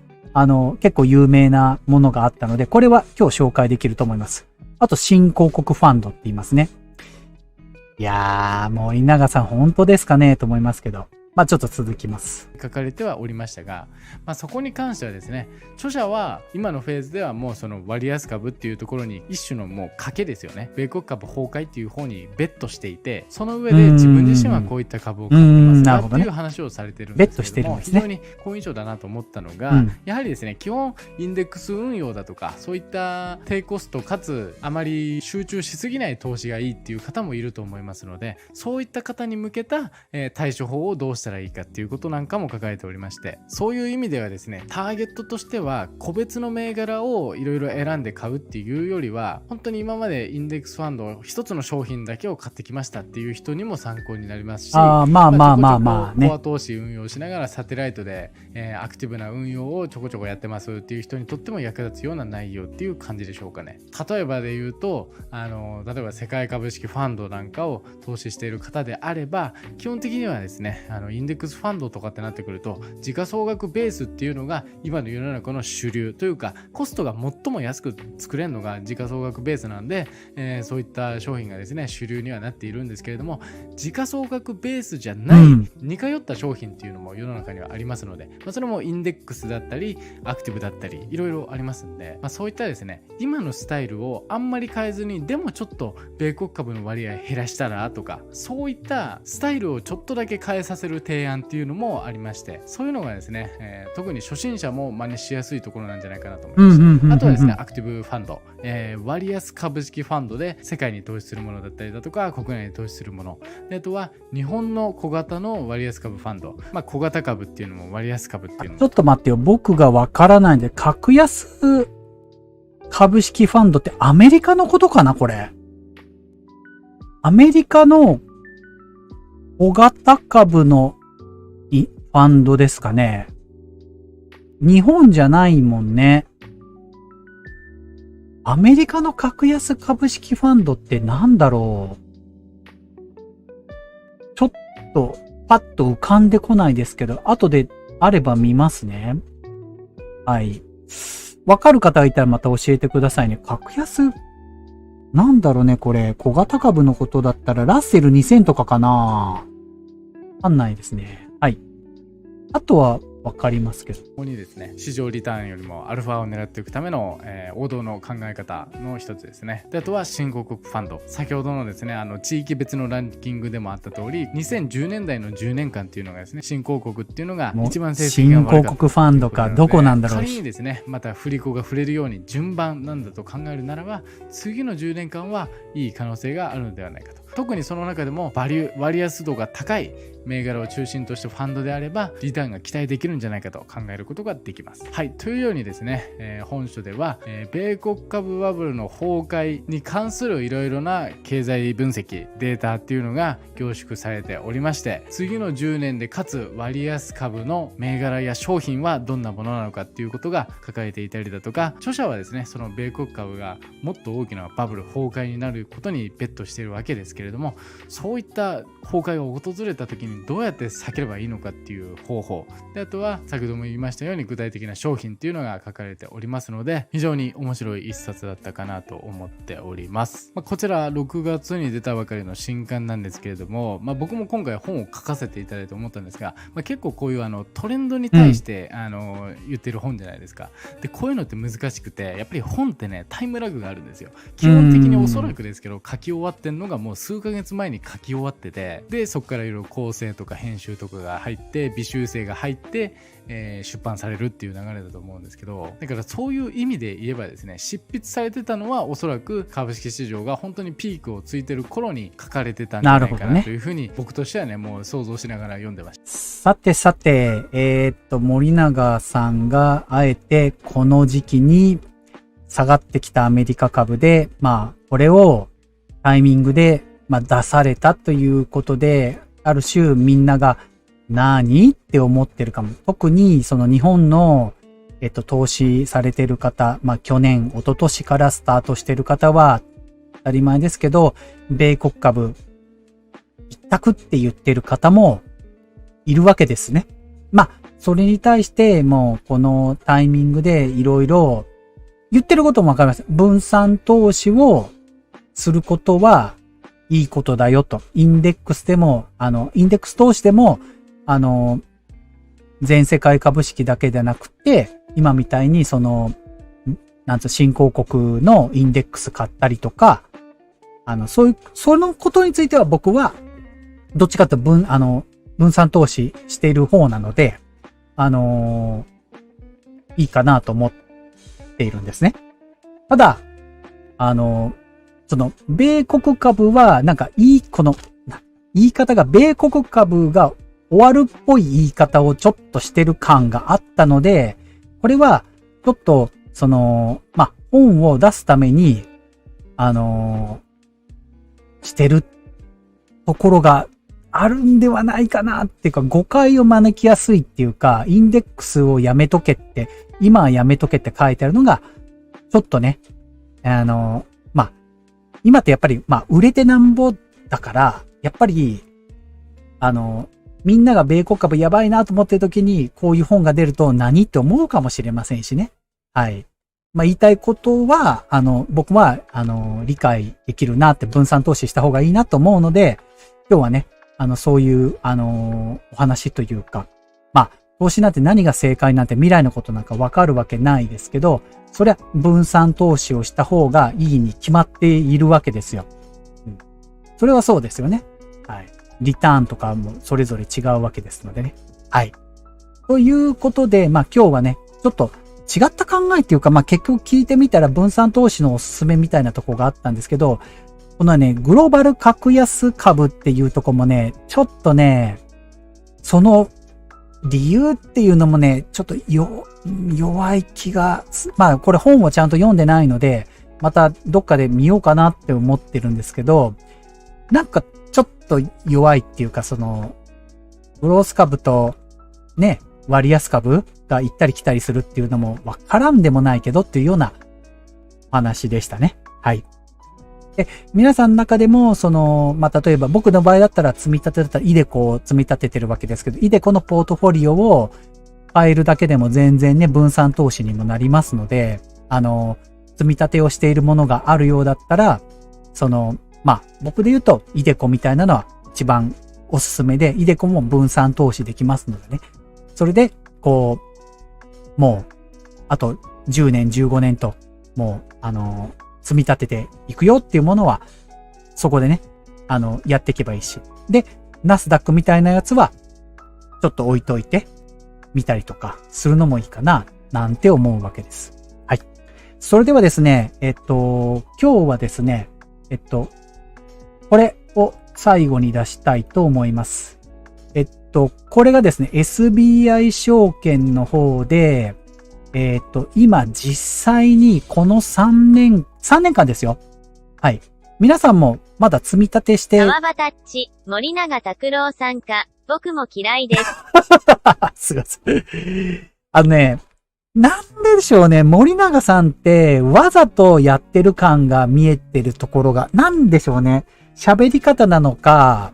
結構有名なものがあったので、これは今日紹介できると思います。あと、新興国ファンドって言いますね。いやー、もう稲賀さん本当ですかねと思いますけど。ちょっと続きます。書かれてはおりましたが、そこに関してはですね、著者は今のフェーズではもうその割安株っていうところに一種のもう賭けですよね。米国株崩壊っていう方にベットしていて、その上で自分自身はこういった株を買ってますかっていう話をされてるんですけども、非常に好印象だなと思ったのが、やはりですね、基本インデックス運用だとか、そういった低コストかつあまり集中しすぎない投資がいいっていう方もいると思いますので、そういった方に向けた、対処法をどうしたらいいかっていうことなんかも書かれておりまして、そういう意味ではですね、ターゲットとしては個別の銘柄をいろいろ選んで買うっていうよりは、本当に今までインデックスファンド一つの商品だけを買ってきましたっていう人にも参考になりますし、コア投資運用しながらサテライトで、アクティブな運用をちょこちょこやってますっていう人にとっても役立つような内容っていう感じでしょうかね。例えばで言うと、例えば世界株式ファンドなんかを投資している方であれば、基本的にはですね、インデックスファンドとかってなってくると、時価総額ベースっていうのが今の世の中の主流というか、コストが最も安く作れるのが時価総額ベースなんで、そういった商品がですね主流にはなっているんですけれども、時価総額ベースじゃない似通った商品っていうのも世の中にはありますので、それもインデックスだったりアクティブだったりいろいろありますんで、そういったですね今のスタイルをあんまり変えずに、でもちょっと米国株の割合減らしたらとか、そういったスタイルをちょっとだけ変えさせる提案っていうのもありまして、そういうのがですね、特に初心者も真似しやすいところなんじゃないかなと思います。あとはですね、アクティブファンド、割安株式ファンドで世界に投資するものだったりだとか、国内に投資するもので、あとは日本の小型の割安株ファンド、小型株っていうのも割安株っていうのも。ちょっと待ってよ、僕がわからないんで、格安株式ファンドってアメリカのことかなこれ。アメリカの小型株のファンドですかね。日本じゃないもんね。アメリカの格安株式ファンドってなんだろう。ちょっとパッと浮かんでこないですけど、後であれば見ますね。はい。わかる方がいたらまた教えてくださいね。格安なんだろうね、これ。小型株のことだったら、ラッセル2000とかかな？わかんないですね。はい。あとは、わかりますけど。ここにですね、市場リターンよりもアルファを狙っていくための、王道の考え方の一つですね。で、あとは新興国ファンド。先ほどのですね、地域別のランキングでもあった通り、2010年代の10年間っていうのがですね、新興国っていうのが一番成績が悪かった。新興国ファンドか、どこなんだろう。仮にですね、また振り子が触れるように順番なんだと考えるならば、次の10年間はいい可能性があるのではないかと。特にその中でも割安度が高い銘柄を中心としたファンドであればリターンが期待できるんじゃないかと考えることができます。はい、というようにですね、本書では、米国株バブルの崩壊に関するいろいろな経済分析データっていうのが凝縮されておりまして、次の10年でかつ割安株の銘柄や商品はどんなものなのかっていうことが書かれていたりだとか、著者はですねその米国株がもっと大きなバブル崩壊になることにベットしているわけですけれども、そういった崩壊が訪れた時にどうやって避ければいいのかっていう方法で、あとは先ほども言いましたように具体的な商品っていうのが書かれておりますので、非常に面白い一冊だったかなと思っております。こちら6月に出たばかりの新刊なんですけれども、僕も今回本を書かせていただいて思ったんですが、結構こういうトレンドに対して、言ってる本じゃないですか。でこういうのって難しくて、やっぱり本ってねタイムラグがあるんですよ。基本的におそらくですけど書き終わってんのがもう数ヶ月前に書き終わってて、でそこからいろいろ構成とか編集とかが入って微修正が入って、出版されるっていう流れだと思うんですけど、だからそういう意味で言えばですね、執筆されてたのはおそらく株式市場が本当にピークをついてる頃に書かれてたんじゃないかなというふうに僕としてはねもう想像しながら読んでました。さてさて、森永さんがあえてこの時期に下がってきたアメリカ株で、これをタイミングで、出されたということで、ある種みんなが何って思ってるかも。特にその日本の、投資されてる方、去年、一昨年からスタートしてる方は当たり前ですけど、米国株一択って言ってる方もいるわけですね。それに対してもうこのタイミングでいろいろ言ってることもわかります。分散投資をすることはいいことだよと。インデックスでも、インデックス投資でも、全世界株式だけでなくて、今みたいにその、新興国のインデックス買ったりとか、そのことについては僕は、どっちかというと分散投資している方なので、いいかなと思っているんですね。ただ、その、米国株は、この、言い方が、米国株が終わるっぽい言い方をちょっとしてる感があったので、これは、ちょっと、本を出すために、してるところがあるんではないかなっていうか、誤解を招きやすいっていうか、インデックスをやめとけって、今はやめとけって書いてあるのが、ちょっとね、今ってやっぱり、売れてなんぼだから、やっぱり、みんなが米国株やばいなと思ってる時に、こういう本が出ると何って思うかもしれませんしね。はい。言いたいことは、僕は、理解できるなって分散投資した方がいいなと思うので、今日はね、そういう、お話というか、投資なんて何が正解なんて未来のことなんかわかるわけないですけど、それは分散投資をした方がいいに決まっているわけですよ。それはそうですよね。はい。リターンとかもそれぞれ違うわけですのでね。はい。ということで、今日はね、ちょっと違った考えっていうか、結局聞いてみたら分散投資のおすすめみたいなとこがあったんですけど、このね、グローバル格安株っていうとこもね、ちょっとね、その理由っていうのもね、ちょっと弱い気が、これ本をちゃんと読んでないので、またどっかで見ようかなって思ってるんですけど、ちょっと弱いっていうか、その、グロース株とね、割安株が行ったり来たりするっていうのもわからんでもないけどっていうような話でしたね。はい。で、皆さんの中でも、その、例えば僕の場合だったら積み立てだったらイデコを積み立ててるわけですけど、イデコのポートフォリオを変えるだけでも全然ね、分散投資にもなりますので、積み立てをしているものがあるようだったら、その、僕で言うと、イデコみたいなのは一番おすすめで、イデコも分散投資できますのでね。それで、もう、あと10年、15年と、もう、積み立てていくよっていうものは、そこでね、やっていけばいいし。で、ナスダックみたいなやつは、ちょっと置いといて、見たりとかするのもいいかな、なんて思うわけです。はい。それではですね、今日はですね、これを最後に出したいと思います。これがですね、SBI 証券の方で、今実際にこの3年間ですよ。はい。皆さんもまだ積み立てして。川場タッチ、森永拓郎さんか、僕も嫌いです。すがす。なんででしょうね、森永さんってわざとやってる感が見えてるところが、なんでしょうね。喋り方なのか、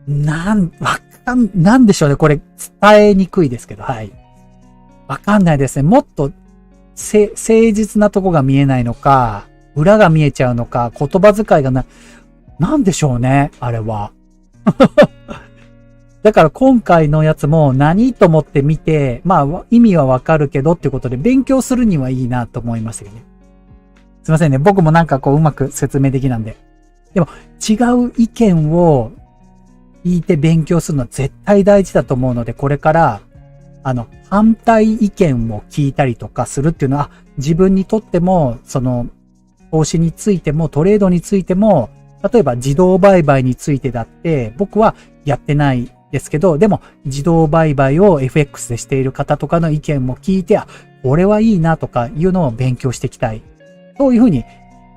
なんでしょうね。これ伝えにくいですけど、はい。わかんないですね。もっと誠実なとこが見えないのか、裏が見えちゃうのか、言葉遣いがなんでしょうね、あれは。だから今回のやつも何と思って見て、まあ意味はわかるけどっていうことで勉強するにはいいなと思いましたけどね。すいませんね。僕もなんかこううまく説明できなんで。でも違う意見を聞いて勉強するのは絶対大事だと思うので、これから反対意見を聞いたりとかするっていうのは、自分にとっても、投資についても、トレードについても、例えば自動売買についてだって、僕はやってないですけど、でも自動売買を FX でしている方とかの意見も聞いて、これはいいなとかいうのを勉強していきたい。そういうふうに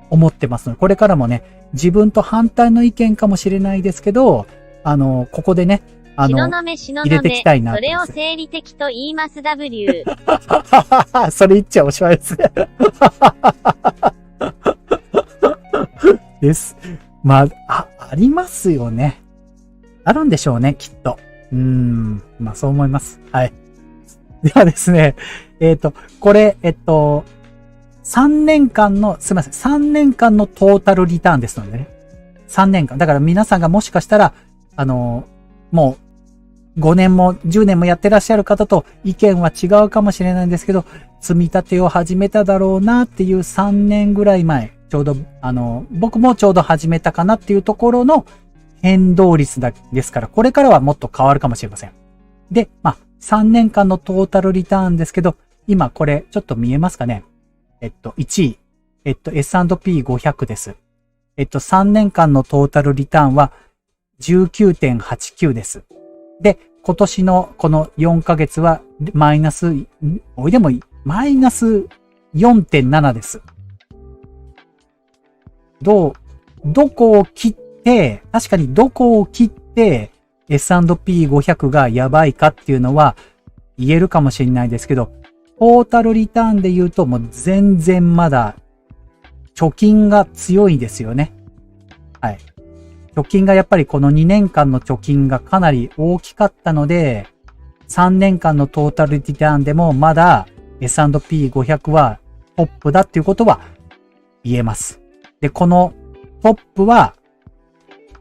思ってますので、これからもね、自分と反対の意見かもしれないですけど、ここでね、入れていきたいな。それを生理的と言います W。それ言っちゃおしまいですね。です。まあ、ありますよね。あるんでしょうね、きっと。まあそう思います。はい。ではですね、これ、3年間の、すいません、3年間のトータルリターンですのでね。3年間。だから皆さんがもしかしたら、もう5年も10年もやってらっしゃる方と意見は違うかもしれないんですけど、積み立てを始めただろうなっていう3年ぐらい前、ちょうど、僕もちょうど始めたかなっていうところの変動率ですから、これからはもっと変わるかもしれません。で、まあ、3年間のトータルリターンですけど、今これちょっと見えますかね。1位、S&P500 です。3年間のトータルリターンは 19.89 です。で、今年のこの4ヶ月はマイナス 4.7 です。どこを切って、確かにどこを切って S&P500 がやばいかっていうのは言えるかもしれないですけど、トータルリターンで言うともう全然まだ貯金が強いですよね。はい。貯金がやっぱりこの2年間の貯金がかなり大きかったので、3年間のトータルリターンでもまだ S&P500 はトップだっていうことは言えます。で、このトップは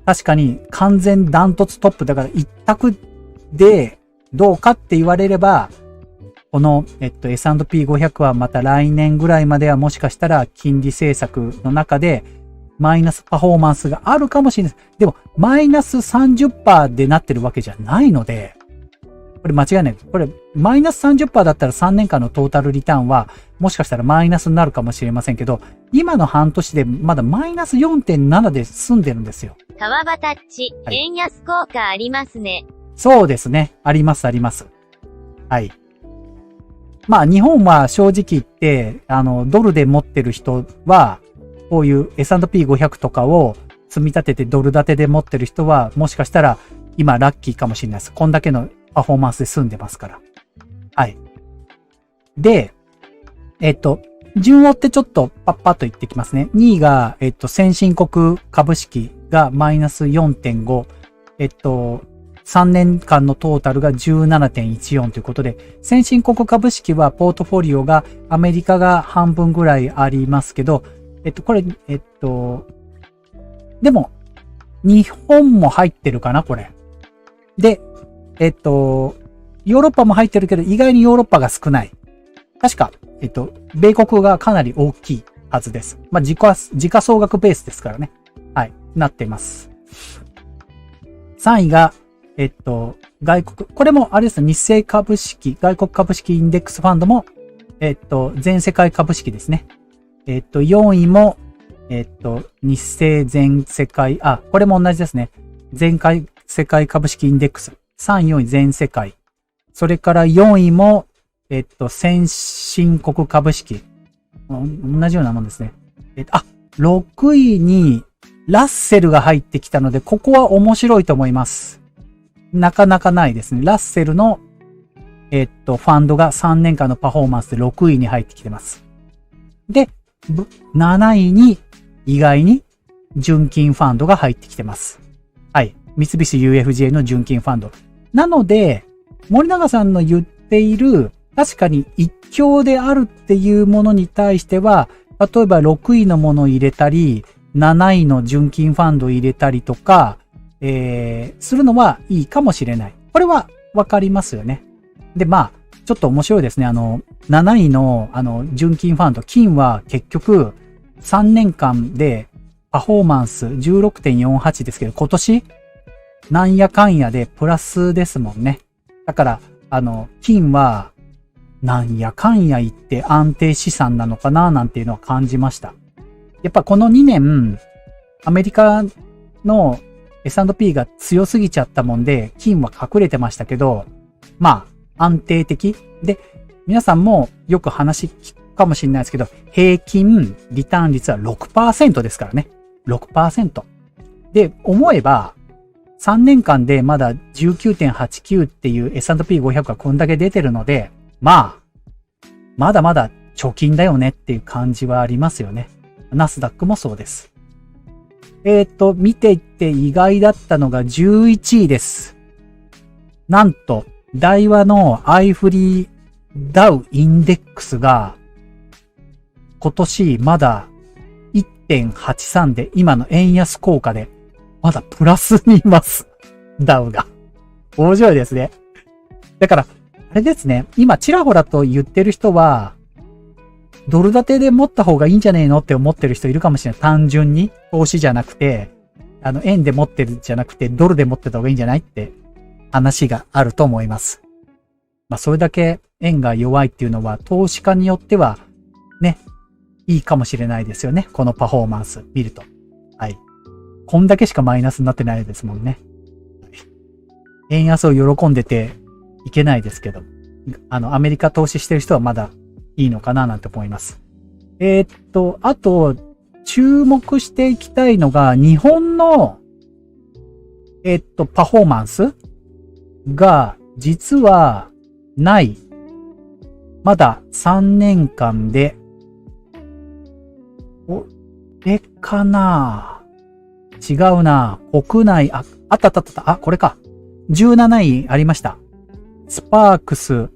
確かに完全ダントツトップだから一択でどうかって言われれば、この、S&P500 はまた来年ぐらいまではもしかしたら金利政策の中でマイナスパフォーマンスがあるかもしれないです。でも、マイナス 30% でなってるわけじゃないので、これ間違いない。これ、マイナス 30% だったら3年間のトータルリターンはもしかしたらマイナスになるかもしれませんけど、今の半年でまだマイナス 4.7 で済んでるんですよ。川場タッチ、円安効果ありますね。そうですね。あります、あります。はい。まあ日本は正直言って、ドルで持ってる人は、こういう S&P500 とかを積み立ててドル建てで持ってる人は、もしかしたら今ラッキーかもしれないです。こんだけのパフォーマンスで済んでますから。はい。で、順を追ってちょっとパッパッと言ってきますね。2位が、先進国株式がマイナス 4.5。3年間のトータルが 17.14 ということで、先進国株式はポートフォリオがアメリカが半分ぐらいありますけど、これ、でも、日本も入ってるかな、これ。で、ヨーロッパも入ってるけど、意外にヨーロッパが少ない。確か、米国がかなり大きいはずです。まあ、時価総額ベースですからね。はい、なっています。3位が、外国、これもあれですね、日清株式、外国株式インデックスファンドも、全世界株式ですね。4位も、日清全世界、これも同じですね。全世界株式インデックス。3位、4位全世界。それから4位も、先進国株式。同じようなもんですね。6位にラッセルが入ってきたので、ここは面白いと思います。なかなかないですね。ラッセルの、ファンドが3年間のパフォーマンスで6位に入ってきてます。で、7位に意外に純金ファンドが入ってきてます。はい。三菱 UFJ の純金ファンド。なので、森永さんの言っている、確かに一強であるっていうものに対しては、例えば6位のものを入れたり、7位の純金ファンドを入れたりとか、するのはいいかもしれない。これはわかりますよね。で、まあ、ちょっと面白いですね。7位の、純金ファンド、金は結局、3年間でパフォーマンス 16.48 ですけど、今年、なんやかんやでプラスですもんね。だから、金は、なんやかんや言って安定資産なのかななんていうのは感じました。やっぱこの2年、アメリカの S&P が強すぎちゃったもんで、金は隠れてましたけど、まあ、安定的。で、皆さんもよく話聞くかもしれないですけど、平均リターン率は 6% ですからね。6%。で、思えば、3年間でまだ 19.89 っていう S&P500 がこんだけ出てるので、まあ、まだまだ貯金だよねっていう感じはありますよね。ナスダックもそうです。見ていって意外だったのが11位です。なんと、ダイワのアイフリーダウインデックスが、今年まだ 1.83 で、今の円安効果で、まだプラスにいます。ダウが。面白いですね。だから、あれですね。今、ちらほらと言ってる人は、ドル建てで持った方がいいんじゃねえのって思ってる人いるかもしれない。単純に。投資じゃなくて、円で持ってるじゃなくて、ドルで持ってた方がいいんじゃないって話があると思います。まあ、それだけ円が弱いっていうのは、投資家によっては、ね、いいかもしれないですよね。このパフォーマンス見ると。はい。こんだけしかマイナスになってないですもんね。円安を喜んでていけないですけど、アメリカ投資してる人はまだいいのかななんて思います。あと、注目していきたいのが、日本の、パフォーマンスが、実は、ない。まだ3年間で、かな違うな国内、あった、これか。17位ありました。スパークス、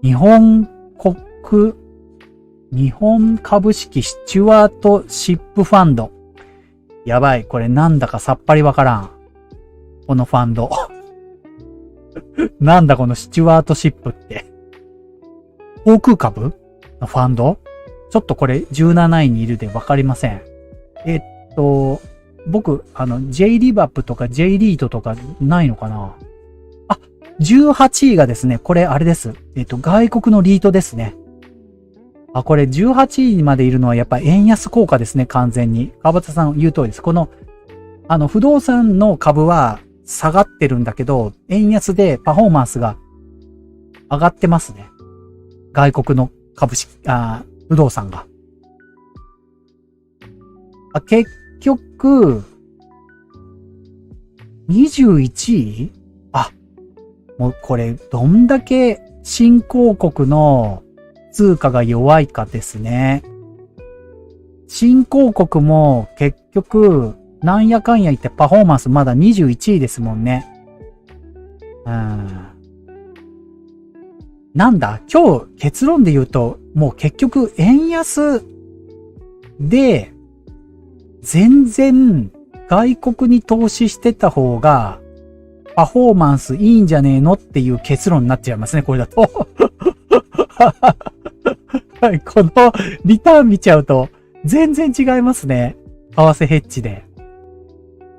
日本株式スチュワートシップファンド。やばい、これなんだかさっぱりわからん。このファンド。なんだこのスチュワートシップって。航空株のファンド？ちょっとこれ17位にいるでわかりません。僕、J リバップとか J リートとかないのかなあ、18位がですね、これあれです。外国のリートですね。あ、これ18位までいるのはやっぱ円安効果ですね、完全に。川端さん言う通りです。この、不動産の株は下がってるんだけど、円安でパフォーマンスが上がってますね。外国の不動産が。結局、21位？もうこれ、どんだけ新興国の通貨が弱いかですね。新興国も結局、なんやかんや言ってパフォーマンスまだ21位ですもんね。なんだ、今日結論で言うと、もう結局円安で、全然外国に投資してた方がパフォーマンスいいんじゃねえのっていう結論になっちゃいますね、これだと。はい、このリターン見ちゃうと全然違いますね。為替ヘッジで。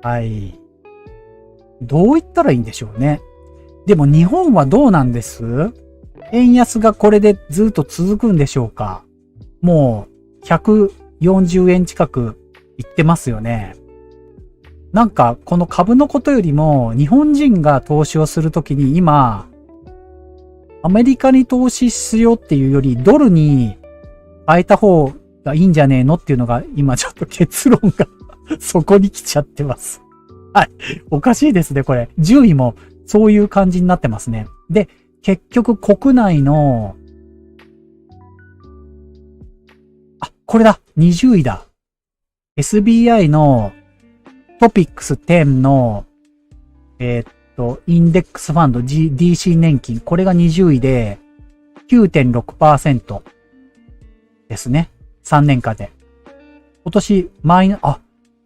はい。どう言ったらいいんでしょうね。でも日本はどうなんです？円安がこれでずっと続くんでしょうか？もう140円近くいってますよね。なんかこの株のことよりも日本人が投資をするときに今アメリカに投資しようっていうよりドルに変えた方がいいんじゃねえのっていうのが今ちょっと結論がそこに来ちゃってます。はい。おかしいですね、これ。10位もそういう感じになってますね。で、結局国内のこれだ !20 位だ。SBI のトピックス10の、インデックスファンド、DC 年金。これが20位で 9.6% ですね。3年間で。今年、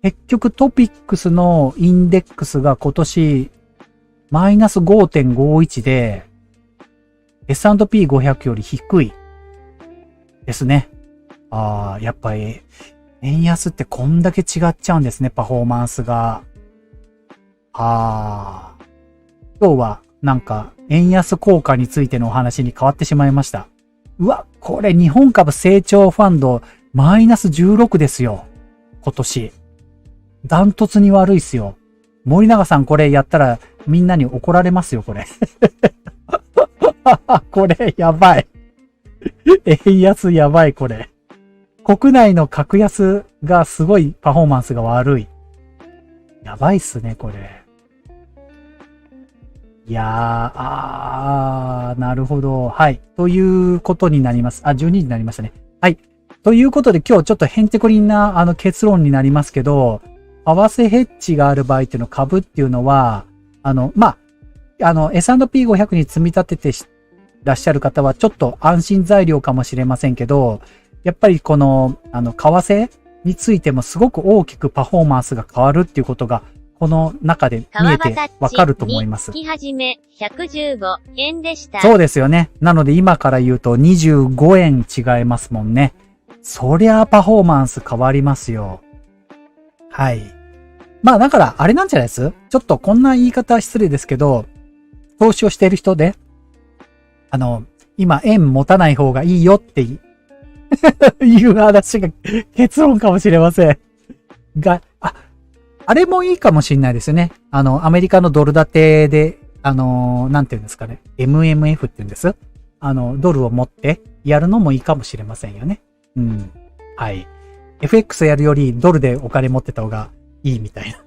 結局トピックスのインデックスが今年、マイナス 5.51 で、S&P500 より低いですね。やっぱり、円安ってこんだけ違っちゃうんですね、パフォーマンスが。今日はなんか、円安効果についてのお話に変わってしまいました。うわ、これ日本株成長ファンド、マイナス16ですよ。今年。ダントツに悪いっすよ。森永さんこれやったらみんなに怒られますよ、これ。これ、やばい。円安やばい、これ。国内の格安がすごいパフォーマンスが悪い。やばいっすね、これ。いやー、なるほど。はい。ということになります。12時になりましたね。はい。ということで今日ちょっとヘンテコリンな結論になりますけど、為替ヘッジがある場合っていうの株っていうのは、S&P500 に積み立ててらっしゃる方はちょっと安心材料かもしれませんけど、やっぱりこの、為替についてもすごく大きくパフォーマンスが変わるっていうことが、この中で見えてわかると思います。月始め115円でした。そうですよね。なので今から言うと25円違いますもんね。そりゃパフォーマンス変わりますよ。はい。だからあれなんじゃないです？ちょっとこんな言い方は失礼ですけど、投資をしている人で、今円持たない方がいいよっていう話が結論かもしれません。あれもいいかもしれないですよね。アメリカのドル建てで、なんていうんですかね。MMF って言うんです。ドルを持ってやるのもいいかもしれませんよね。うん。はい。FX やるよりドルでお金持ってた方がいいみたいな。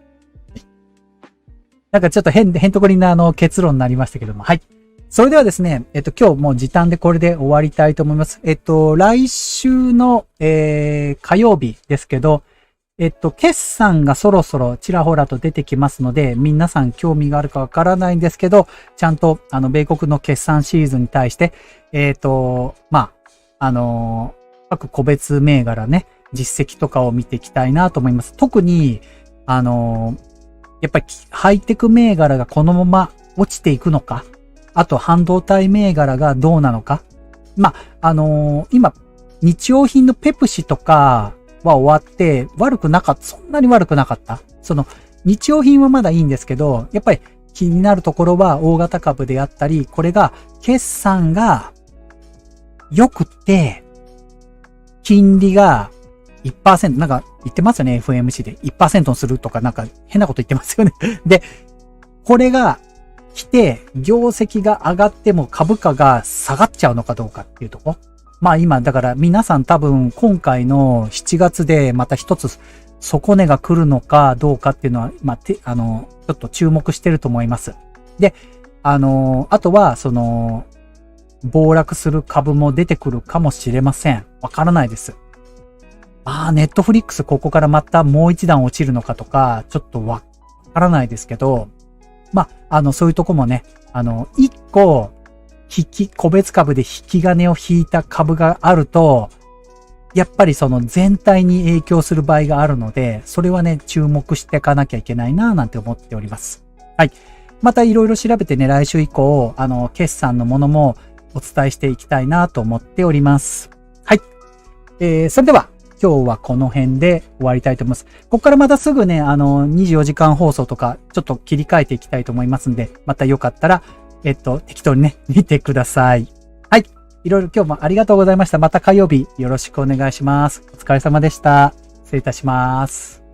なんかちょっと変とこりな結論になりましたけども。はい。それではですね、今日もう時短でこれで終わりたいと思います。来週の、火曜日ですけど、決算がそろそろちらほらと出てきますので、皆さん興味があるかわからないんですけど、ちゃんと、米国の決算シーズンに対して、各個別銘柄ね、実績とかを見ていきたいなと思います。特に、やっぱりハイテク銘柄がこのまま落ちていくのか、あと半導体銘柄がどうなのか。今、日用品のペプシとか、は終わって、そんなに悪くなかった。日用品はまだいいんですけど、やっぱり気になるところは大型株であったり、これが、決算が良くて、金利が 1%、なんか言ってますよね、FMC で。1% にするとか、なんか変なこと言ってますよね。で、これが来て、業績が上がっても株価が下がっちゃうのかどうかっていうとこ。今、だから皆さん多分今回の7月でまた一つ底値が来るのかどうかっていうのは、ちょっと注目してると思います。で、あとは、暴落する株も出てくるかもしれません。わからないです。ネットフリックスここからまたもう一段落ちるのかとか、ちょっとわからないですけど、そういうとこもね、一個、個別株で引き金を引いた株があると、やっぱり全体に影響する場合があるので、それはね、注目していかなきゃいけないなぁなんて思っております。はい。またいろいろ調べてね、来週以降、決算のものもお伝えしていきたいなと思っております。はい。それでは、今日はこの辺で終わりたいと思います。ここからまたすぐね、24時間放送とか、ちょっと切り替えていきたいと思いますんで、またよかったら、適当にね、見てください。はい。いろいろ今日もありがとうございました。また火曜日よろしくお願いします。お疲れ様でした。失礼いたします。